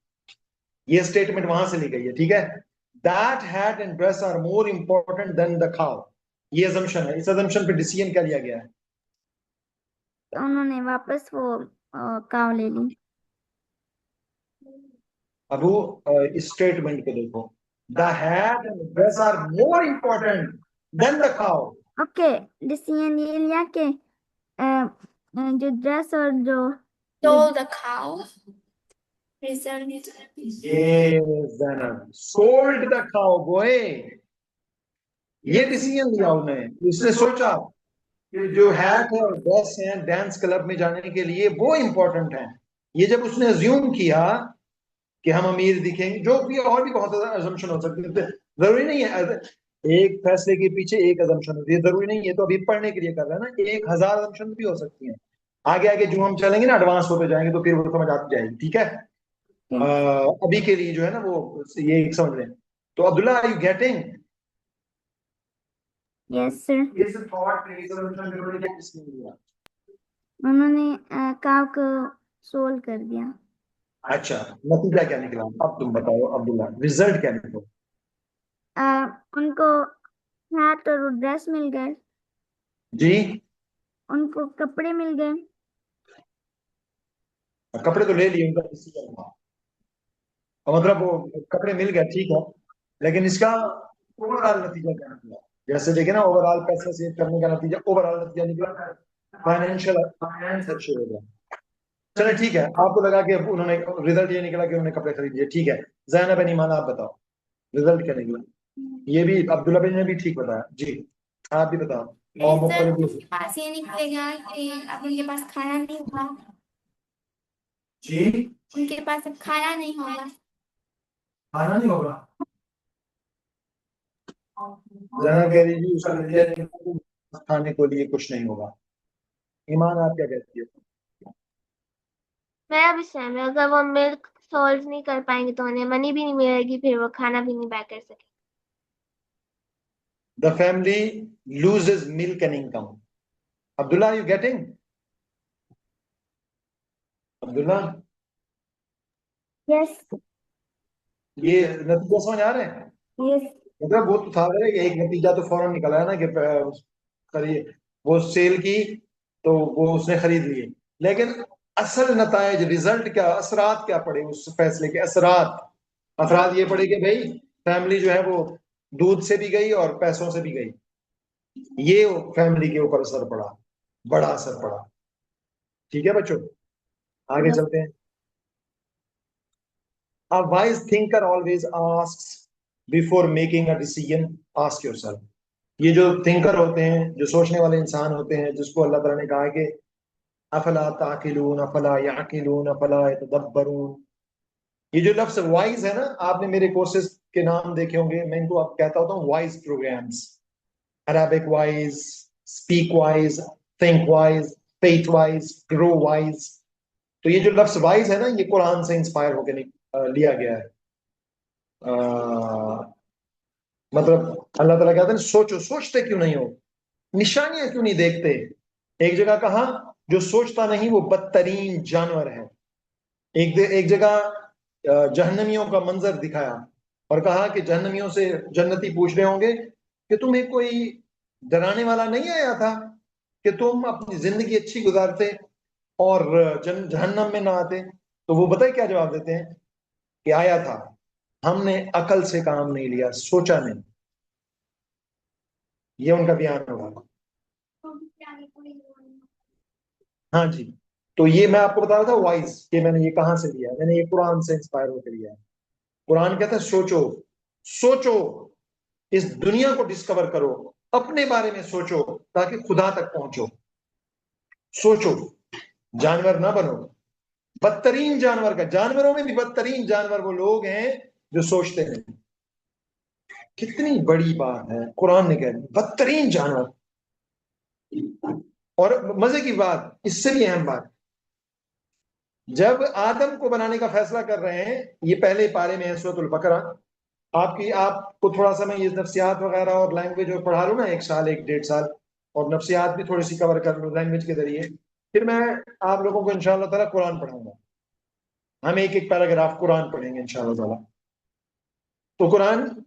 ये स्टेटमेंट वहां से ली गई है। ठीक है, that hat and dress are more important than the cow, ये assumption है। इस assumption पे डिसीजन क्या लिया गया है? तो उन्होंने वापस वो काव ले ली। अब वो इस स्टेटमेंट को देखो, the hat and dress are more important than the cow. Okay, decision ये लिया कि जो ड्रेस और जो Told the cow. Result is sold the cow boy. ये डिसीजन लिया उन्होंने, उसने सोचा कि जो हैट है और ड्रेस है डांस क्लब में जाने के लिए वो इंपॉर्टेंट है। ये जब उसने अज्यूम किया कि हम अमीर दिखेंगे, जो भी और भी बहुत ज्यादा अजम्पशन हो सकते हैं, जरूरी नहीं है एक फैसले के पीछे एक अजम्पशन होती है, जरूरी नहीं है। तो अभी पढ़ने के लिए कर रहे हैं ना, 1000 अजम्पशन भी हो सकती हैं। आगे आगे जो हम चलेंगे ना, एडवांस होते जाएंगे तो फिर वो समझ आती जाएगी। ठीक है, अभी के लिए जो है ना वो ये एक समझ लें। तो Abdullah, are you getting? Yes sir. इस थॉट इस assumption पे उन्होंने क्या decision लिया? उन्होंने काव को सोल्व कर दिया। अच्छा, नतीजा क्या निकला? अब तुम बताओ अब्दुल्ला, रिजल्ट क्या निकला? उनको हैट और ड्रेस मिल गए, जी, उनको कपड़े मिल गए। कपड़े तो ले लिए, उनका डिसीजन था, मतलब वो कपड़े मिल गए, ठीक है, लेकिन इसका ओवरऑल नतीजा क्या निकला? जैसे देखे ना, ओवरऑल पैसा सेव करने का नतीजा, ओवरऑल नतीजा निकला फाइनेंशियल अच्छे हो गया। चलो ठीक है, आपको लगा कि उन्होंने, रिजल्ट ये निकला कि उन्होंने कपड़े खरीद लिए, ठीक है। ज़ैनब एंड ईमान, आप बताओ रिजल्ट क्या निकला? ये भी अब्दुल्ला भाई ने भी ठीक बताया जी, आप भी बताओ। और result मुख्तलिफ उसके पास ये निकलेगा कि अब उनके पास खाना नहीं होगा। जी, उनके पास अब खाना नहीं होगा। खाना नहीं होगा। ज़ैनब कह रही जी उसका नतीजा निकला कि खाने को लिए कुछ नहीं होगा। ईमान, आप क्या कहती है? मैं भी सहमत हूँ। अगर वो मिल्क सोल्व नहीं कर पाएंगे तो उन्हें मनी भी नहीं मिलेगी, फिर वो खाना भी नहीं बाय कर सकेंगे। The family loses milk and income. Abdullah, are you getting? Abdullah, yes ये नतीजा समझ आ रहे हैं? यस। मतलब वो तो था एक नतीजा तो फौरन निकला है ना कि खरीद, वो सेल की तो वो उसने खरीद लिए, लेकिन असल नतायज, रिजल्ट क्या, असरात क्या पड़े उस फैसले के? असरात ये पड़े कि भाई फैमिली जो है वो दूध से भी गई और पैसों से भी गई। ये फैमिली के ऊपर असर पड़ा, बड़ा असर पड़ा। ठीक है बच्चों, आगे चलते हैं। A wise thinker always asks before making a decision, ask yourself। ये जो थिंकर होते हैं, जो सोचने वाले इंसान होते हैं, जिसको अल्लाह ताला ने कहा है कि अफला ताकिलून अफला याकिलून अफला यतदब्बरून, ये जो लफ्ज वाइज है ना, आपने मेरे कोर्सेज के नाम देखे होंगे, मैं इनको अब कहता होता हूँ wise programs, Arabic wise, speak wise, think wise, faith wise, grow wise. तो ये जो लफ्ज वाइज है ना, ये कुरान से इंस्पायर होकर लिया गया है। मतलब अल्लाह ताला कहते हैं सोचो, सोचते क्यों नहीं हो, निशानियां क्यों नहीं देखते। एक जगह कहा जो सोचता नहीं वो बदतरीन जानवर है। एक जगह जहन्नमियों का मंजर दिखाया और कहा कि जहन्नमियों से जन्नती पूछ रहे होंगे कि तुम्हें कोई डराने वाला नहीं आया था कि तुम अपनी जिंदगी अच्छी गुजारते और जहन्नम में ना आते? तो वो बताए क्या जवाब देते हैं कि आया था, हमने अकल से काम नहीं लिया, सोचा नहीं। ये उनका बयान होगा। हाँ जी, तो ये मैं आपको बता रहा था वाइज कि मैंने ये कहां से लिया है, मैंने ये कुरान से इंस्पायर होकर लिया है। कुरान कहता है सोचो, सोचो, इस दुनिया को डिस्कवर करो, अपने बारे में सोचो ताकि खुदा तक पहुंचो। सोचो, जानवर ना बनो। बदतरीन जानवर का, जानवरों में भी बदतरीन जानवर वो लोग हैं जो सोचते हैं। कितनी बड़ी बात है, कुरान ने कह दिया बदतरीन जानवर। और मजे की बात, इससे भी अहम बात, जब आदम को बनाने का फैसला कर रहे हैं, ये पहले पारे में है सूरह बकरा। आपको थोड़ा सा मैं ये नफ्सियात वगैरह और लैंग्वेज और पढ़ा लूँ ना, 1 साल 1 डेढ़ साल, और नफ्सियात भी थोड़ी सी कवर कर लूँ लैंग्वेज के जरिए, फिर मैं आप लोगों को इंशाअल्लाह ताला कुरान पढ़ाऊंगा। हम एक एक पैराग्राफ कुरान पढ़ेंगे इंशाअल्लाह ताला। तो कुरान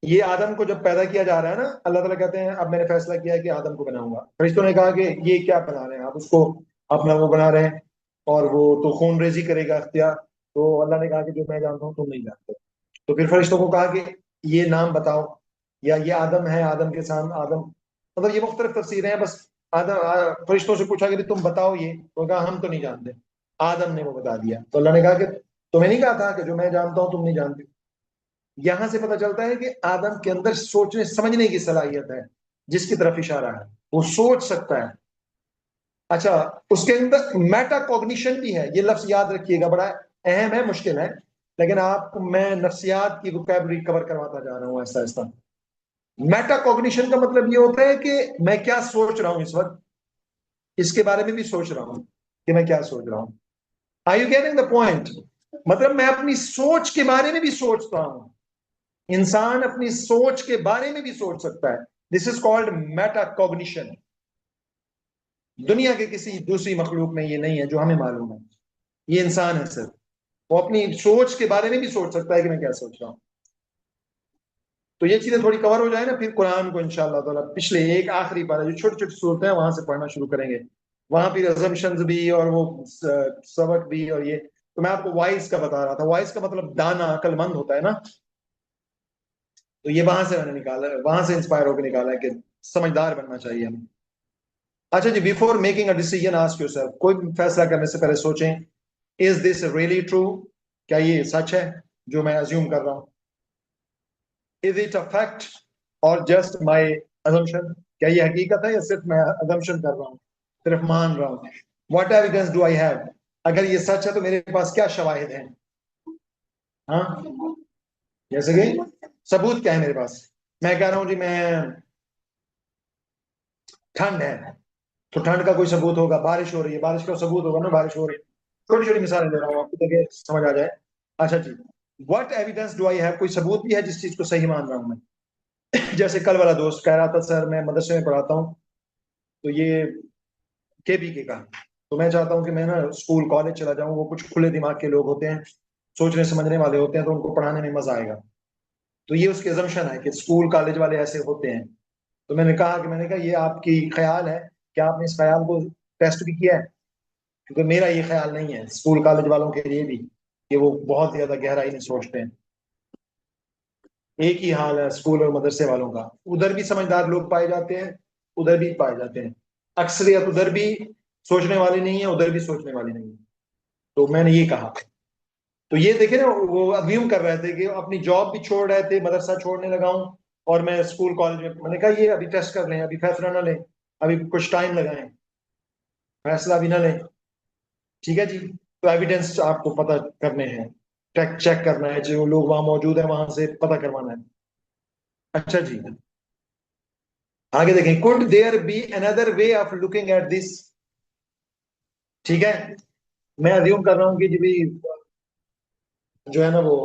ये आदम को जब पैदा किया जा रहा है ना, अल्लाह ताला कहते हैं अब मैंने फैसला किया है कि आदम को बनाऊंगा। फरिश्तों ने कहा कि ये क्या बना रहे हैं आप, उसको अपना वो बना रहे हैं और वो तो खून रेजी करेगा अख्तियार। तो अल्लाह ने कहा कि जो मैं जानता हूँ तुम नहीं जानते। तो फिर फरिश्तों को कहा कि ये नाम बताओ, या ये आदम है, आदम के सामने आदम, मतलब ये मुख्तलिफ तफसीरें हैं। बस आदम फरिश्तों से पूछा कि तुम बताओ ये, तो कहा हम तो नहीं जानते। आदम ने वो बता दिया। तो अल्लाह ने कहा कि तुम्हें नहीं कहा था कि जो मैं जानता हूं तुम नहीं जानते। यहां से पता चलता है कि आदम के अंदर सोचने समझने की सलाहियत है, जिसकी तरफ इशारा है, वो सोच सकता है। अच्छा, उसके अंदर मेटा कॉग्निशन भी है। ये लफ्ज याद रखिएगा, बड़ा अहम है, मुश्किल है, लेकिन आपको मैं नफ्सियात की वोकैबुलरी कवर करवाता जा रहा हूं ऐसा ऐसा। मेटा कॉग्निशन का मतलब ये होता है कि मैं क्या सोच रहा हूं इस वक्त, इसके बारे में भी सोच रहा हूं कि मैं क्या सोच रहा हूं। Are you getting the point? मतलब मैं अपनी सोच के बारे में भी सोचता हूं। इंसान अपनी सोच के बारे में भी सोच सकता है। This is called Meta cognition. दुनिया के किसी दूसरी मखलूक में ये नहीं है जो हमें मालूम है। ये इंसान है सिर्फ, वो अपनी सोच के बारे में भी सोच सकता है कि मैं क्या सोच रहा हूं। तो ये चीजें थोड़ी कवर हो जाए ना, फिर कुरान को इंशाअल्लाह ताला पिछले एक आखिरी पारा जो छोटी छोटी सूरतें हैं वहां से पढ़ना शुरू करेंगे। वहां फिर अजम्पशंस भी और वो सबक भी। और ये तो मैं आपको वाइज का बता रहा था, वाइज का मतलब दाना, अक्लमंद होता है ना। तो ये वहां से मैंने निकाला, वहां से इंस्पायर होकर निकाला है कि समझदार बनना चाहिए हमें। अच्छा जी, before making a decision ask yourself, कोई भी फैसला करने से पहले सोचें, इज दिस रियली ट्रू? क्या ये सच है जो मैं अज्यूम कर रहा हूं? इज इट अ फैक्ट और जस्ट माई अजम्पशन? क्या ये हकीकत है या सिर्फ मैं अजम्पशन कर रहा हूँ, सिर्फ मान रहा हूँ? What evidence do I have? अगर ये सच है तो मेरे पास क्या शवाहिद हैं? हाँ, जैसे कि सबूत क्या है मेरे पास? मैं कह रहा हूं जी मैं, ठंड है तो ठंड का कोई सबूत होगा, बारिश हो रही है बारिश का सबूत होगा ना, बारिश हो रही है। छोटी छोटी मिसालें दे रहा हूँ आपको ताकि समझ आ जाए। अच्छा जी, what evidence do I have? कोई सबूत भी है जिस चीज को सही मान रहा हूं मैं? जैसे कल वाला दोस्त कह रहा था सर मैं मदरसे में पढ़ाता हूँ, तो ये केबीके का, तो मैं चाहता हूँ कि मैं ना स्कूल कॉलेज चला जाऊँ। वो कुछ खुले दिमाग के लोग होते हैं, सोचने समझने वाले होते हैं, तो उनको पढ़ाने में मजा आएगा। तो ये उसकी अजम्पशन है कि स्कूल कॉलेज वाले ऐसे होते हैं। तो मैंने कहा ये आपकी ख्याल है, क्या आपने इस ख्याल को टेस्ट भी किया है? क्योंकि मेरा ये ख्याल नहीं है, स्कूल कॉलेज वालों के लिए भी, कि वो बहुत ज्यादा गहराई में सोचते हैं। एक ही हाल है स्कूल और मदरसे वालों का। उधर भी समझदार लोग पाए जाते हैं, उधर भी पाए जाते हैं। अक्सरियत उधर भी सोचने वाली नहीं है, उधर भी सोचने वाली नहीं है। तो मैंने ये कहा, तो ये देखे ना, वो अज्यूम कर रहे थे कि अपनी जॉब भी छोड़ रहे थे, मदरसा छोड़ने लगा हूं और मैं स्कूल कॉलेज में। मैंने कहा ये अभी टेस्ट कर लें, अभी फैसला ना लें, अभी कुछ टाइम लगाएं, फैसला भी ना लें। ठीक है जी, तो एविडेंस आपको पता करने हैं, चेक करना है, जो लोग वहां मौजूद है वहां से पता करवाना है। अच्छा जी, आगे देखें, could there be another way of looking at this? ठीक है, मैं अज्यूम कर रहा हूं कि जी भी जो है ना वो,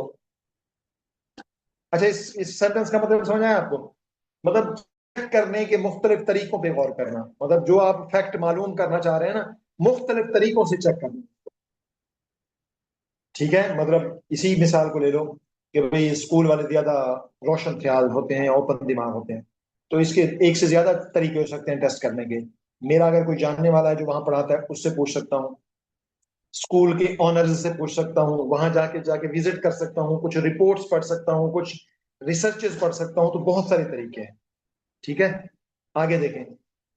अच्छा इस सेंटेंस का मतलब समझ आया आपको? मतलब चेक करने के मुख्तलिफ तरीकों पे गौर करना, मतलब जो आप फैक्ट मालूम करना चाह रहे हैं ना, मुख्तलिफ तरीकों से चेक करना। ठीक है, मतलब इसी मिसाल को ले लो कि भाई स्कूल वाले ज्यादा रोशन ख्याल होते हैं, ओपन दिमाग होते हैं, तो इसके एक से ज्यादा तरीके हो सकते हैं टेस्ट करने के। मेरा अगर कोई जानने वाला है जो वहां पढ़ाता है, उससे पूछ सकता हूँ, स्कूल के ऑनर्स से पूछ सकता हूँ, वहां जाके जाके विजिट कर सकता हूँ, कुछ रिपोर्ट्स पढ़ सकता हूँ, कुछ रिसर्चेस पढ़ सकता हूँ। तो बहुत सारे तरीके हैं। ठीक है, आगे देखें,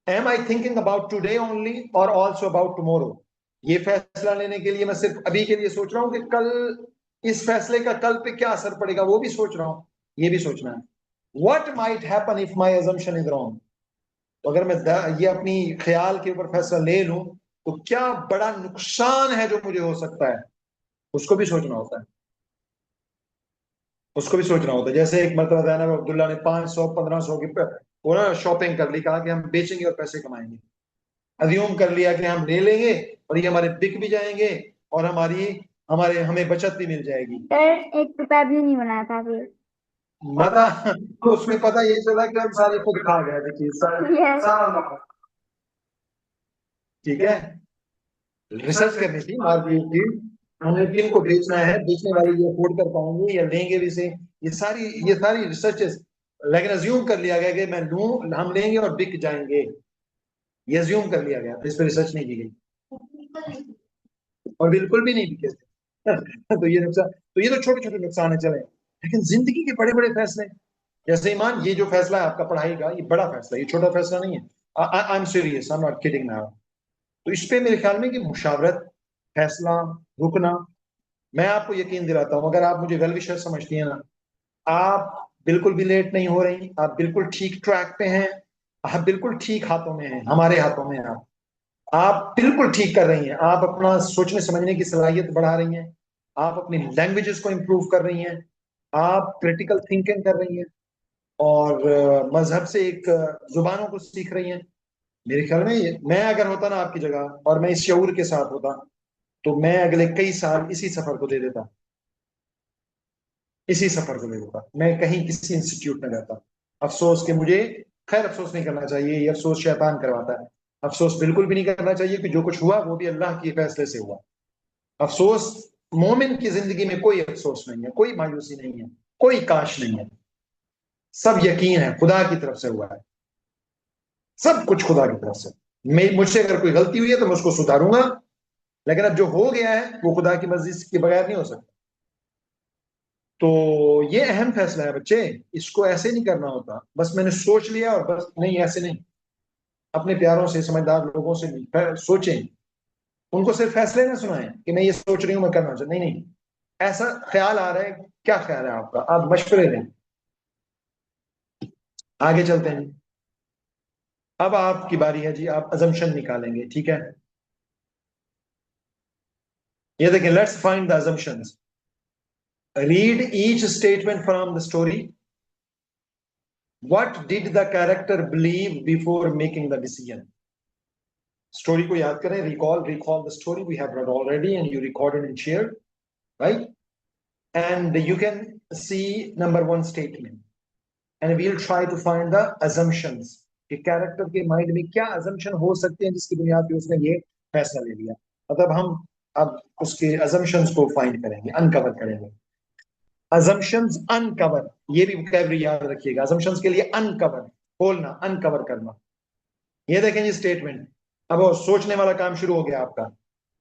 am I thinking about today only और ऑल्सो अबाउट टुमारो? ये फैसला लेने के लिए मैं सिर्फ अभी के लिए सोच रहा हूँ कि कल इस फैसले का कल पे क्या असर पड़ेगा, वो भी सोच रहा हूँ, ये भी सोचना है। What might happen if my assumption is wrong. तो अगर मैं ये अपनी ख्याल के ऊपर फैसला ले लूं तो क्या बड़ा नुकसान है जो मुझे हो सकता है, उसको भी सोचना होता है। उसको भी सोचना होता है। जैसे एक मरतबा ज़ैनब अब्दुल्ला ने 500-1500 की वो ना शॉपिंग कर ली, कहा कि हम बेचेंगे और पैसे कमाएंगे। अज्यूम कर लिया कि हम ले लेंगे और ये हमारे बिक भी जाएंगे और हमें बचत भी मिल जाएगी। सर एक रुपया भी नहीं बना था फिर। मता तो उसमें पता ये चला कि हम सारे खुद खा गए थे चीज Yes. ठीक है। रिसर्च करनी थी मार्केट की, हमने किन को बेचना है, बेचने वाले ये अफोर्ड कर पाएंगे या लेंगे भी से, ये सारी रिसर्चेस। लेकिन अज्यूम कर लिया गया कि मैं लूं, हम लेंगे और बिक जाएंगे, ये अज्यूम कर लिया गया, इस पर रिसर्च नहीं की गई और बिल्कुल भी नहीं बिके तो ये नुकसान, तो ये तो छोटे छोटे नुकसान है चले। लेकिन जिंदगी के बड़े बड़े फैसले, जैसे ईमान, ये जो फैसला है आपका पढ़ाई का, ये बड़ा फैसला है, ये छोटा फैसला नहीं है। I am serious, I am not kidding now. तो इस पे मेरे ख्याल में कि मुशावरत, फैसला, रुकना, मैं आपको यकीन दिलाता हूं, अगर आप मुझे वेल विशर समझती हैं ना, आप बिल्कुल भी लेट नहीं हो रही, आप बिल्कुल ठीक ट्रैक पे हैं, आप बिल्कुल ठीक हाथों में हैं, हमारे हाथों में हैं। आप बिल्कुल ठीक कर रही हैं, आप अपना सोचने समझने की सलाहियत बढ़ा रही हैं, आप अपनी लैंग्वेजेस को इम्प्रूव कर रही हैं, आप क्रिटिकल थिंकिंग कर रही हैं और मजहब से एक जुबानों को सीख रही हैं। मेरे ख्याल में मैं अगर होता ना आपकी जगह और मैं इस शऊर के साथ होता, तो मैं अगले कई साल इसी सफर को दे देता, इसी सफर को दे देता, मैं कहीं किसी इंस्टीट्यूट में रहता। अफसोस कि मुझे, खैर अफसोस नहीं करना चाहिए, ये अफसोस शैतान करवाता है। अफसोस बिल्कुल भी नहीं करना चाहिए कि जो कुछ हुआ वो भी अल्लाह के फैसले से हुआ। अफसोस, मोमिन की जिंदगी में कोई अफसोस नहीं है, कोई मायूसी नहीं है, कोई काश नहीं है, सब यकीन है खुदा की तरफ से हुआ है, सब कुछ खुदा की तरफ से। मुझसे अगर कोई गलती हुई है तो मैं उसको सुधारूंगा, लेकिन अब जो हो गया है वो खुदा की मर्जी के बगैर नहीं हो सकता। तो ये अहम फैसला है बच्चे, इसको ऐसे नहीं करना होता बस मैंने सोच लिया और बस, नहीं ऐसे नहीं। अपने प्यारों से, समझदार लोगों से सोचें, उनको सिर्फ फैसले ना सुनाएं कि मैं ये सोच रही हूं, मैं करना चाहता, नहीं नहीं, ऐसा ख्याल आ रहा है, क्या ख्याल है आपका, आप मशवरे लें, आगे चलते हैं। अब आपकी बारी है जी, आप अजम्पशन निकालेंगे, ठीक है। ये देखिए, let's find the assumptions. Read each statement from the story. What did the character believe before making the decision. Story को याद करें, recall the story we have read already and you recorded and shared, right? And you can see number one statement and we'll try to find the assumptions कि character के mind में क्या assumption हो सकते हैं जिसकी बुनियाद पे उसने ये फैसला ले लिया। मतलब हम अब उसके assumptions को फाइंड करेंगे, अनकवर करेंगे। assumptions अनकवर, ये भी vocabulary याद रखिएगा, assumptions के लिए अनकवर, खोलना, अनकवर करना। ये देखें जी स्टेटमेंट, अब वो सोचने वाला काम शुरू हो गया आपका।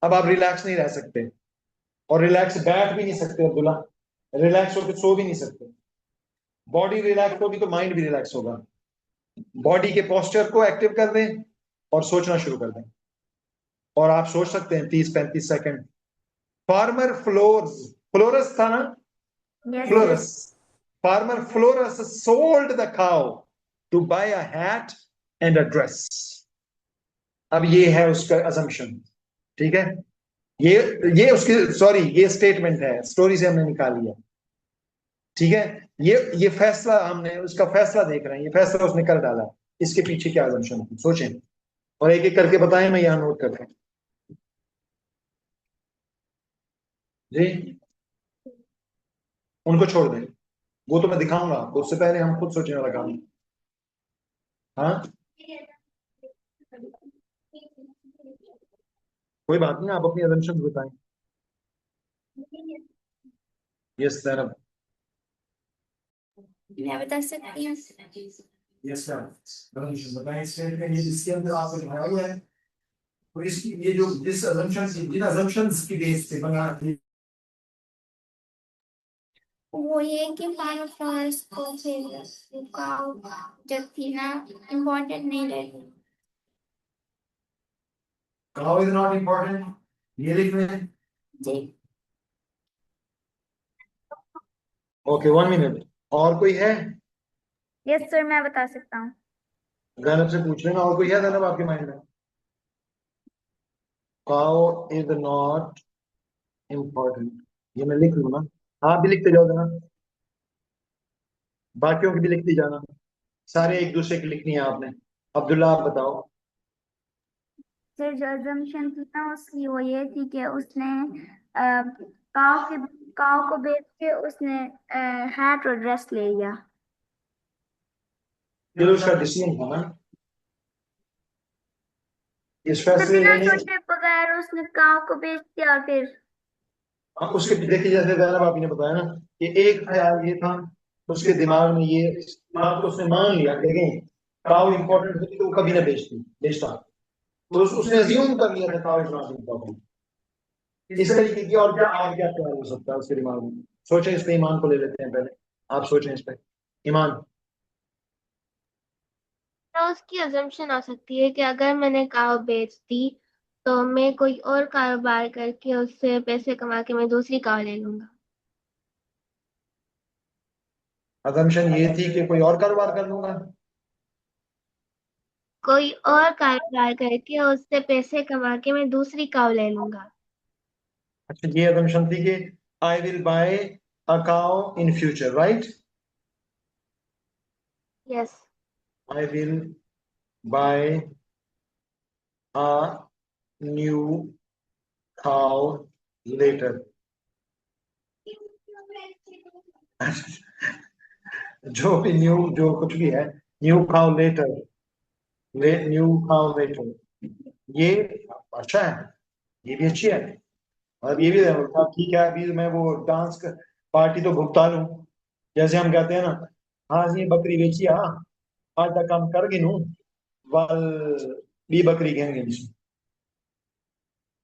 अब आप रिलैक्स नहीं रह सकते और रिलैक्स बैठ भी नहीं सकते अब्दुल्ला, रिलैक्स होकर सो भी नहीं सकते। बॉडी रिलैक्स होगी तो माइंड भी रिलैक्स होगा। बॉडी के पोस्चर को एक्टिव कर दें और सोचना शुरू कर दें, और आप सोच सकते हैं 30-35 सेकंड। फार्मर फ्लोरस था ना, Yes. Flores, farmer Flores sold the cow to buy a hat and a dress. अब ये है उसका असम्पशन, ठीक है। ये उसकी, सॉरी, ये स्टेटमेंट है, स्टोरी से हमने निकाली है, ठीक है। ये फैसला, हमने उसका फैसला देख रहे हैं, ये फैसला उसने कर डाला, इसके पीछे क्या असम्पशन थी, सोचें और एक एक करके बताएं, मैं यहां नोट करता हूं जी। उनको छोड़ दें, वो तो मैं दिखाऊंगा आपको, उससे पहले हम खुद सोचने वाला काम। हाँ, कोई बात नहीं, आप अपनी असम्पशन बताएं। Yes sir. मैं बता सकती हूँ। यस सर, असम्पशन बताएं। स्टेटमेंट ये जिसके अंदर आपने दिखाया हुआ है, और इसकी ये जो जिस असम्पशन, जिन असम्पशंस की बेस पे बना थी, वो ये कि फार्मर फ्लोरस को फिर काउ जब थी ना, इम्पोर्टेंट नहीं रहती। काउ इज नॉट इंपॉर्टेंट, ये लिख लें जी। ओके। 1 मिनट, और कोई है? यस सर, मैं बता सकता हूँ। जैनब से पूछ लेना। और कोई है जैनब आपके माइंड में? काउ इज नॉट इम्पोर्टेंट, ये मैं लिख लूँ ना? आप भी लिखते जाओ जनाब, बाकियों की भी लिखती जाना, सारे एक दूसरे की लिखनी है आपने। अब्दुल्ला आप बताओ। सर जो अजम्पशन थी ना उसकी, वो ये थी कि उसने अ, काव के काव को बेच के उसने हैट और ड्रेस ले लिया। ये तो उसका डिसीजन था ना, इस तो फैसले बिना लेने। सोचे बगैर उसने काव को बेच दिया और फिर हाँ, उसके देखिए जैसे जैनब आपी ने बताया ना कि एक ख्याल ये था, उसके दिमाग में ये बात को उसने मान लिया। देखें, काउ इंपॉर्टेंट होती तो वो कभी ना बेचता। तो उसने अज्यूम कर लिया था काउ इज नॉट इम्पोर्टेंट, इस तरीके की। और क्या ख्याल हो सकता है उसके दिमाग में? सोचें इस पे, ईमान को ले लेते हैं पहले, आप सोचें इस पे। ईमान, तो उसकी अजम्पशन हो सकती है कि अगर मैंने काव बेच दी तो मैं कोई और कारोबार करके उससे पैसे कमा के मैं दूसरी काव ले लूंगा। अजम्पशन ये थी कि कोई और कारोबार कर लूंगा। कोई और कारोबार करके उससे पैसे कमा के मैं दूसरी काव ले लूंगा। अच्छा, ये अजम्पशन थी कि I will buy a cow in future, right? Yes. I will buy a new cow later. जो भी न्यू, जो कुछ भी है, new cow later, new cow later, ये अच्छा है, ये भी अच्छी है। और ये भी है, ठीक है, अभी मैं वो डांस पार्टी तो भुगता लूं, जैसे हम कहते हैं ना, हाँ जी बकरी बेची, हाँ आज तक काम कर गिनू वल बी बकरी कहेंगे।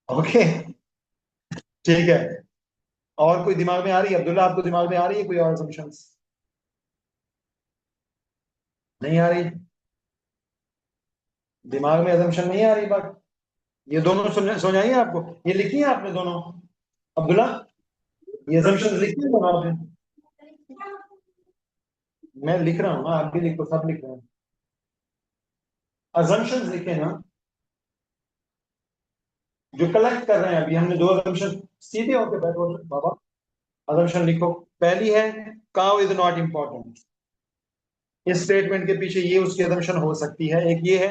ओके, ठीक है। और कोई दिमाग में आ रही है? अब्दुल्ला आपको दिमाग में आ रही है कोई और assumptions? नहीं आ रही? दिमाग में assumption नहीं आ रही बात? ये दोनों सुनाइए आपको, ये लिखी है आपने दोनों? अब्दुल्ला, ये assumptions लिखी है दोनों आपने? मैं लिख रहा हूँ ना, आप भी लिखो, सब लिख रहे हैं। assumptions लिखे ना, जो कलेक्ट कर रहे हैं अभी हमने दो assumption। सीधे होके बैठो बाबा, assumption लिखो। पहली है काउ इज नॉट इंपॉर्टेंट। इस स्टेटमेंट के पीछे ये उसकी assumption हो सकती है। एक ये है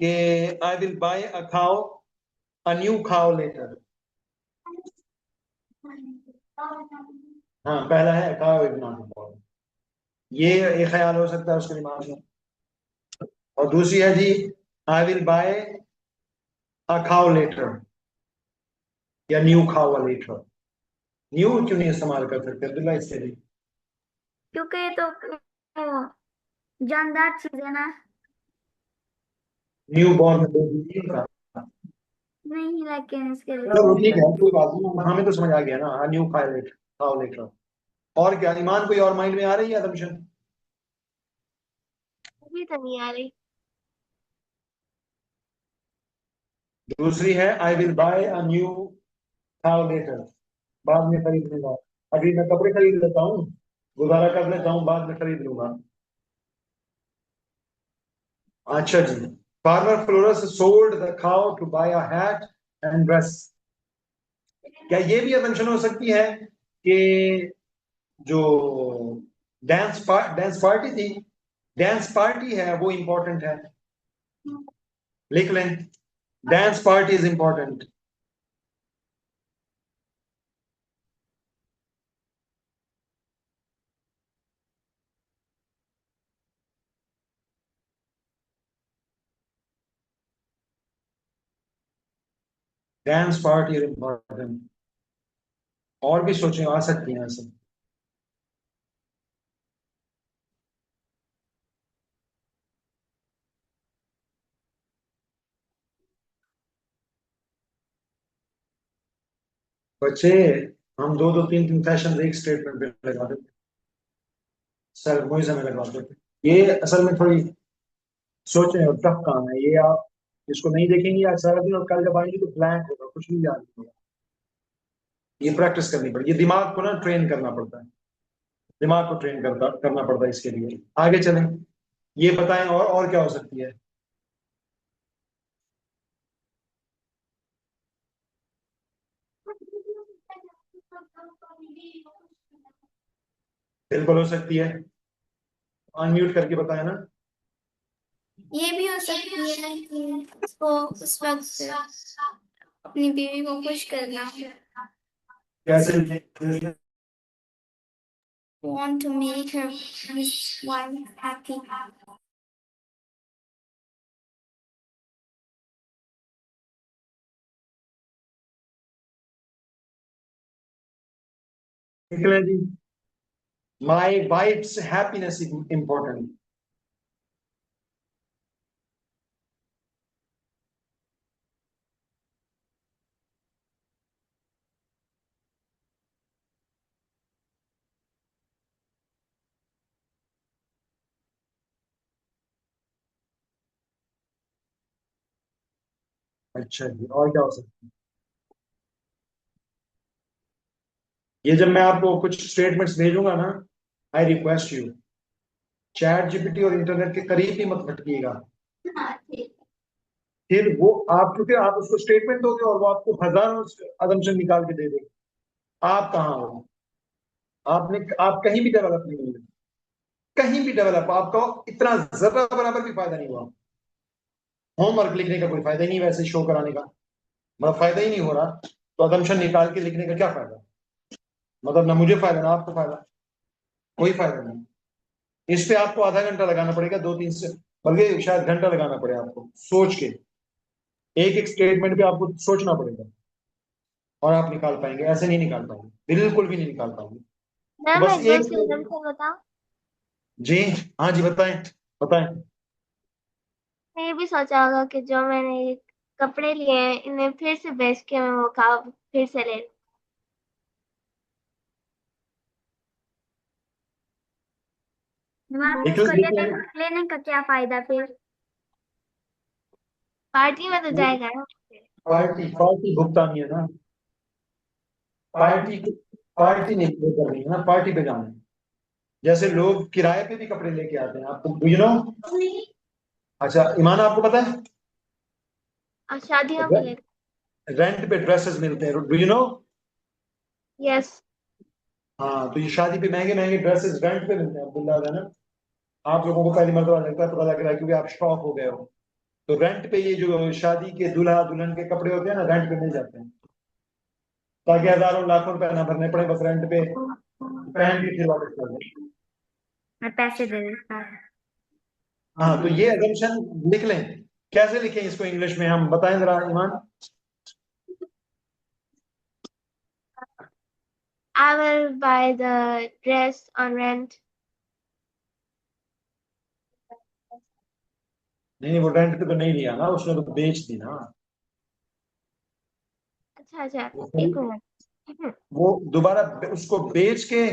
कि I will buy a cow, a new cow later. हाँ, पहला है काउ इज नॉट इम्पोर्टेंट, ये एक ख्याल हो सकता है उसके दिमाग में। और दूसरी है जी, I will buy a cow later, या न्यू काउ लेटर। न्यू क्यों नहीं इस्तेमाल कर सकते अब्दुल्ला इसके लिए? क्योंकि ये तो वो जानदार चीज है ना। न्यू बॉर्न बेबी का। नहीं, लेकिन इसके चलो ठीक लिए है, कोई बात नहीं, हमें तो समझ आ गया ना, न्यू काउ लेटर। और क्या ईमान, कोई और माइंड में आ रही है assumption? अभी तो नहीं आ रही। दूसरी है I will buy a new cow later, बाद में खरीद लूंगा। अभी मैं कपड़े खरीद लेता हूँ, गुजारा कर लेता हूँ, बाद में खरीद लूंगा। अच्छा जी, farmer Flores sold the cow to buy a hat and dress. क्या ये भी assumption हो सकती है कि जो डांस पार्टी थी, डांस पार्टी है वो इंपॉर्टेंट है? लिख लें, dance party is important. Dance party is important. और भी सोचें, आ सकती हैं ऐसे। बच्चे, हम दो दो तीन तीन सेशन एक स्टेटमेंट पे लगा देते, सर वही समय लगा देते। ये असल में थोड़ी सोचें और टफ काम है ये। आप इसको नहीं देखेंगे आज सारा दिन, और कल जब आएंगे तो ब्लैंक होगा, कुछ नहीं याद नहीं होगा। ये प्रैक्टिस करनी पड़ेगी, ये दिमाग को ना ट्रेन करना पड़ता है। दिमाग को ट्रेन करना पड़ता है इसके लिए। आगे चलें, ये बताएं और क्या हो सकती है। बिल्कुल हो सकती है, अनम्यूट करके बताएं ना। ये भी हो सकती है कि उसको उस वक्त अपनी बीवी को खुश करना, कैसे? want to make her his wife happy. निकले जी, my wife's happiness is important. अच्छा जी, और क्या हो सकता है? ये जब मैं आपको कुछ स्टेटमेंट्स भेजूंगा ना, I request you, chat GPT और इंटरनेट के करीब ही मत भटकिएगा। फिर वो आप, क्योंकि आप उसको स्टेटमेंट दोगे और वो आपको हजारों अजम्पशन निकाल के दे देगा। आप कहाँ हो? आप कहीं भी डेवलप नहीं हुए, कहीं भी डेवलप आपका इतना जरा बराबर भी फायदा नहीं हुआ। होमवर्क लिखने का कोई फायदा ही नहीं, वैसे शो कराने का मतलब फायदा ही नहीं हो रहा, तो अजम्पशन निकाल के लिखने का क्या फायदा? मतलब ना मुझे फायदा ना आपको फायदा, कोई फायदा नहीं। इस पे आपको आधा घंटा लगाना पड़ेगा, 2-3 से, बल्कि शायद घंटा लगाना पड़े आपको सोच के, एक एक स्टेटमेंट पे आपको सोचना पड़ेगा और आप निकाल पाएंगे। ऐसे नहीं निकाल पाएंगे, बिल्कुल भी नहीं निकाल पाएंगे। तो मैम बस एक एक, दूसरे एग्जाम्पल बताओ। जी हाँ जी, बताएं बताएं। मैं ये भी सोचा होगा कि जो मैंने ये कपड़े लिए हैं इन्हें फिर से बेच के मैं वो खाओ फिर से ले लूं। मैम लिख इसको लेने लिख लेने का क्या फायदा फिर? पार्टी में तो जाएगा ना। पार्टी पार्टी भुगतानी है ना, पार्टी पार्टी नहीं पे करनी है ना, पार्टी पे जाना है। जैसे लोग किराए पे भी कपड़े लेके आते हैं, आपको यू नो। अच्छा ईमान, आपको पता है और शादियों में ले। रेंट पे ड्रेसेस मिलते हैं, डू यू नो? यस। हाँ, तो ये शादी पे महंगे महंगे ड्रेसेस रेंट पे मिलते हैं अब्दुल्ला, है ना। आप लोगों को पहली मरतबा लगता है, पता लग रहा है, क्योंकि आप शॉक हो गए हो। तो रेंट पे ये जो शादी के दूल्हा दुल्हन के कपड़े होते हैं ना, रेंट पे मिल जाते हैं, ताकि हजारों लाखों रुपए ना भरने पड़े, बस रेंट पे पहन के फिर वापस कर दें। मैं पैसे दे देता हूँ। हाँ, तो ये अजम्पशन लिख लें। कैसे लिखें इसको इंग्लिश में, हम बताएं जरा ईमान। I will buy the dress on rent. नहीं, वो रेंट पे तो नहीं लिया ना उसने, तो बेच दी ना। अच्छा वो एक मिनट। वो दोबारा उसको बेच के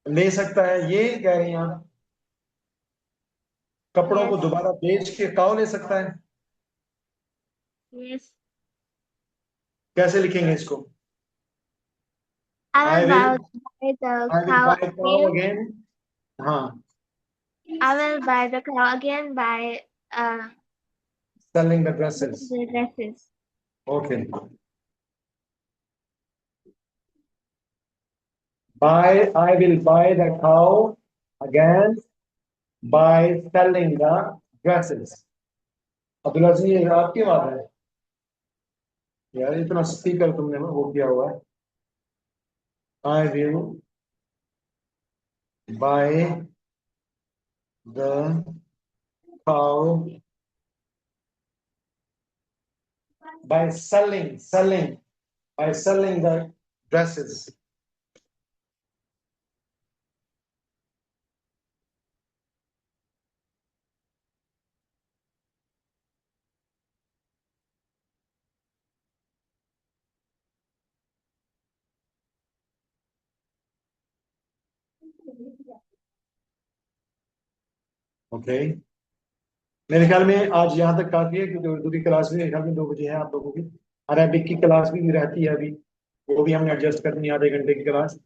ले सकता है, ये कह रही हैं आप? कपड़ों को यस दोबारा बेच के काऊ ले सकता है? यस। कैसे लिखेंगे इसको? I I will will buy the I will cow buy cow again. Again. हाँ, I will buy the cow again by selling the dresses. the dresses. Okay, buy, I will buy the cow again by selling the dresses. Abdullah ji, ये आपकी बात है यार, इतना speaker तुमने वो किया हुआ है। I will buy the cow by selling the dresses. Okay, मेरे ख्याल में आज यहाँ तक काफी है, क्योंकि उर्दू की क्लास भी मेरे ख्याल में 2 बजे है आप लोगों की। अरेबिक की क्लास भी रहती है अभी, वो भी हमने एडजस्ट करनी है, आधे घंटे की क्लास।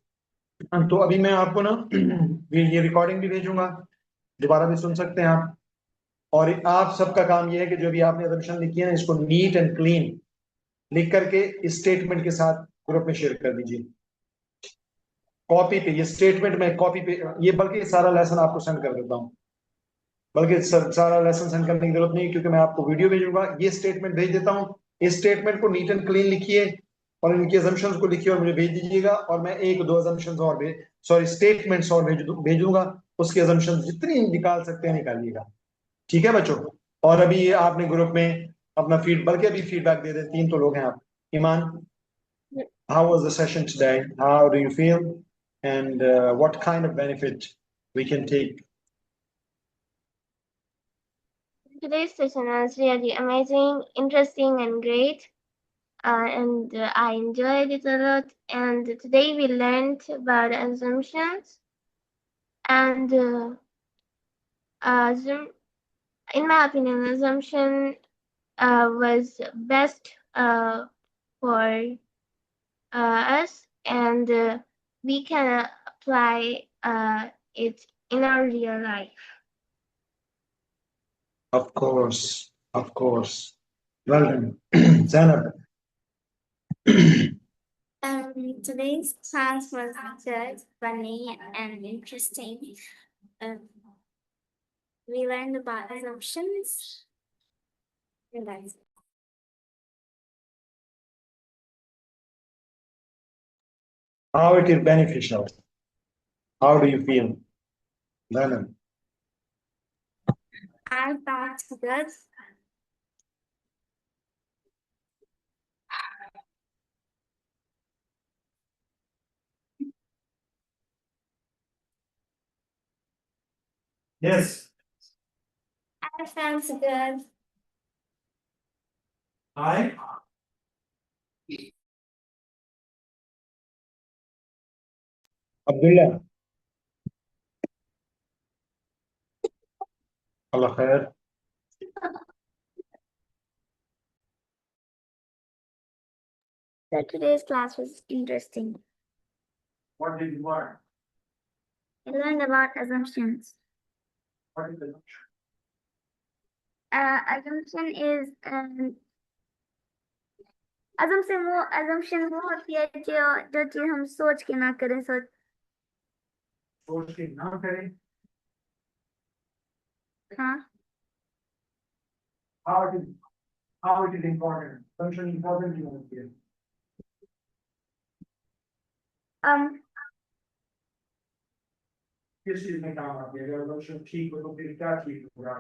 तो अभी मैं आपको ना ये रिकॉर्डिंग भी भेजूंगा, दोबारा भी सुन सकते हैं आप। और आप सबका काम ये है कि जो भी आपने assumption लिखी है ना, इसको नीट एंड क्लीन लिख करके इस स्टेटमेंट के साथ ग्रुप में शेयर कर दीजिए, कॉपी पे। ये स्टेटमेंट मैं कॉपी पे, ये बल्कि सारा लेसन आपको सेंड कर देता हूँ, बल्कि सारा लेसन सेंड करने की जरूरत नहीं, क्योंकि मैं आपको वीडियो भेजूंगा, ये स्टेटमेंट भेज देता हूँ। इस स्टेटमेंट को नीट एंड क्लीन लिखिए और इनकी assumptions को लिखिए और मुझे भेज दीजिएगा, और मैं एक दो assumptions और सॉरी स्टेटमेंट्स और भेजूंगा। उसकी assumptions जितनी निकाल सकते हैं निकालिएगा, ठीक है बच्चों। और अभी ये आपने ग्रुप में अपना बल्कि अभी फीडबैक दे दें, 3 तो लोग हैं आप। ईमान, how was the session today? How do you feel? And what kind of benefit we can take? Today's session was really amazing, interesting, and great. I enjoyed it a lot. And today we learned about assumptions. And in my opinion, assumption was best for us, and we can apply it in our real life. Of course, of course. Well done. Zainab. Today's class was good, funny, and interesting. We learned about assumptions. And that's it. How it is beneficial? How do you feel? Zainab. I thought good. Yes. I felt good. I. Abdullah. Allah khair. So today's class was interesting. What did you learn? I learned about assumptions. What is the Assumption is assumption वो होती है जो चीज हम सोच के ना करें सोच के ना करें? हाँ How it is important? Assumption important क्यों होती है? किस चीज में काम आती है? अगर assumption ठीक हो तो फिर क्या ठीक होगा?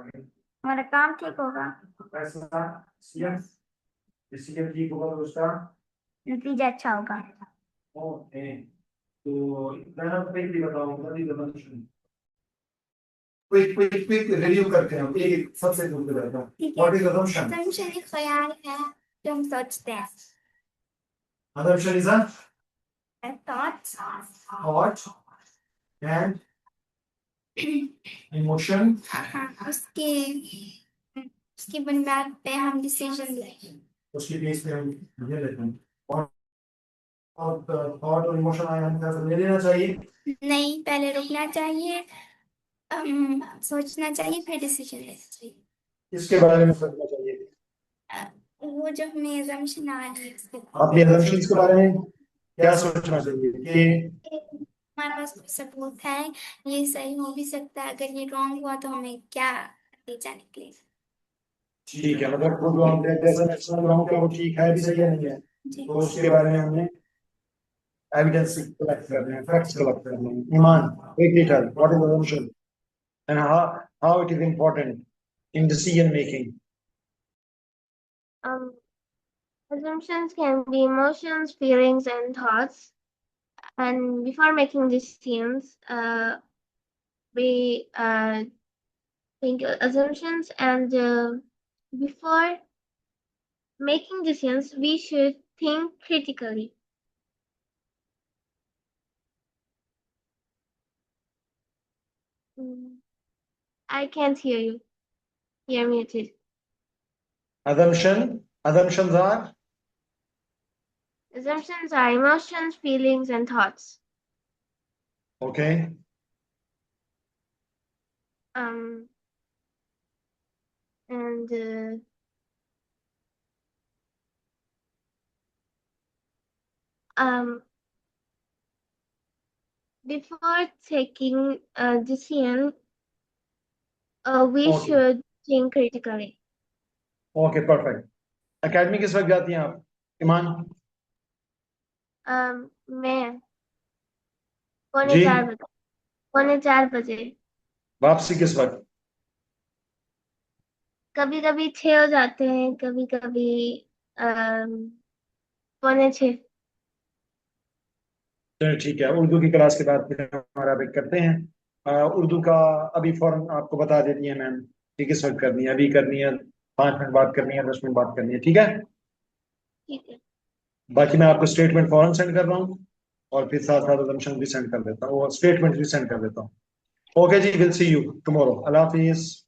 हमारा काम ठीक होगा, पैसा, yes. इसलिए ठीक होगा तो उसका नतीजा अच्छा होगा। ओके। तो मैंने पहले बताऊं नदी assumption क्विक रिव्यू करते हैं, एक सबसे दूर करता हूं। ठीक है। What is assumption? Assumption एक ख्याल है जो हम सोचते हैं। Assumption is a Thoughts. thought and emotion हाँ, उसकी बुनियाद पे हम डिसीजन लेते हैं। उसकी बेस पे हम ये लेते हैं। और थॉट और इमोशन आया हम कैसे ले लेना चाहिए? नहीं, पहले रुकना चाहिए, सोचना चाहिए, फिर डिसीजन लेना चाहिए। इसके बारे में सोचना चाहिए। वो जो हमें assumption आ रही है उसके अपने assumptions के बारे में क्या सोचना चाहिए कि हमारे पास कोई सबूत है, ये सही हो भी सकता है, अगर ये रॉन्ग हुआ तो हमें क्या नतीजा निकलेगा। ठीक है, मतलब खुद हम जैसे मैं समझ रहा हूँ कि वो ठीक है भी सही है नहीं है, जी। तो उसके बारे में हमने एविडेंस कलेक्ट करने हैं, फैक्ट्स कलेक्ट करने हैं। Iman, quickly tell what is assumption and how it is important in decision making? Assumptions can be emotions, feelings, and thoughts. And before making decisions, we think assumptions, and before making decisions, we should think critically. I can't hear you. You're muted. Assumptions are Assumptions are emotions, feelings, and thoughts. Okay. And before taking a decision, we Okay. should think critically. Okay, perfect. Academy किस वक्त जाती हैं आप, ईमान? मैं पौने जी। 4 बजे, पौने 4 बजे। वापसी किस वक्त? कभी कभी 6 हो जाते हैं, कभी कभी पौने 6। चलिए ठीक है, उर्दू की क्लास के बाद फिर हम अरबिक करते हैं। उर्दू का अभी फौरन आपको बता देती है मैम कि किस वक्त करनी है, अभी करनी है, 5 मिनट बात करनी है, 10 मिनट बात करनी है, ठीक है? ठीक है। बाकी मैं आपको स्टेटमेंट फौरन सेंड कर रहा हूँ और फिर साथ साथ assumption भी सेंड कर देता हूँ, और स्टेटमेंट भी सेंड कर देता हूँ। ओके जी, will see you tomorrow. Allah Hafiz.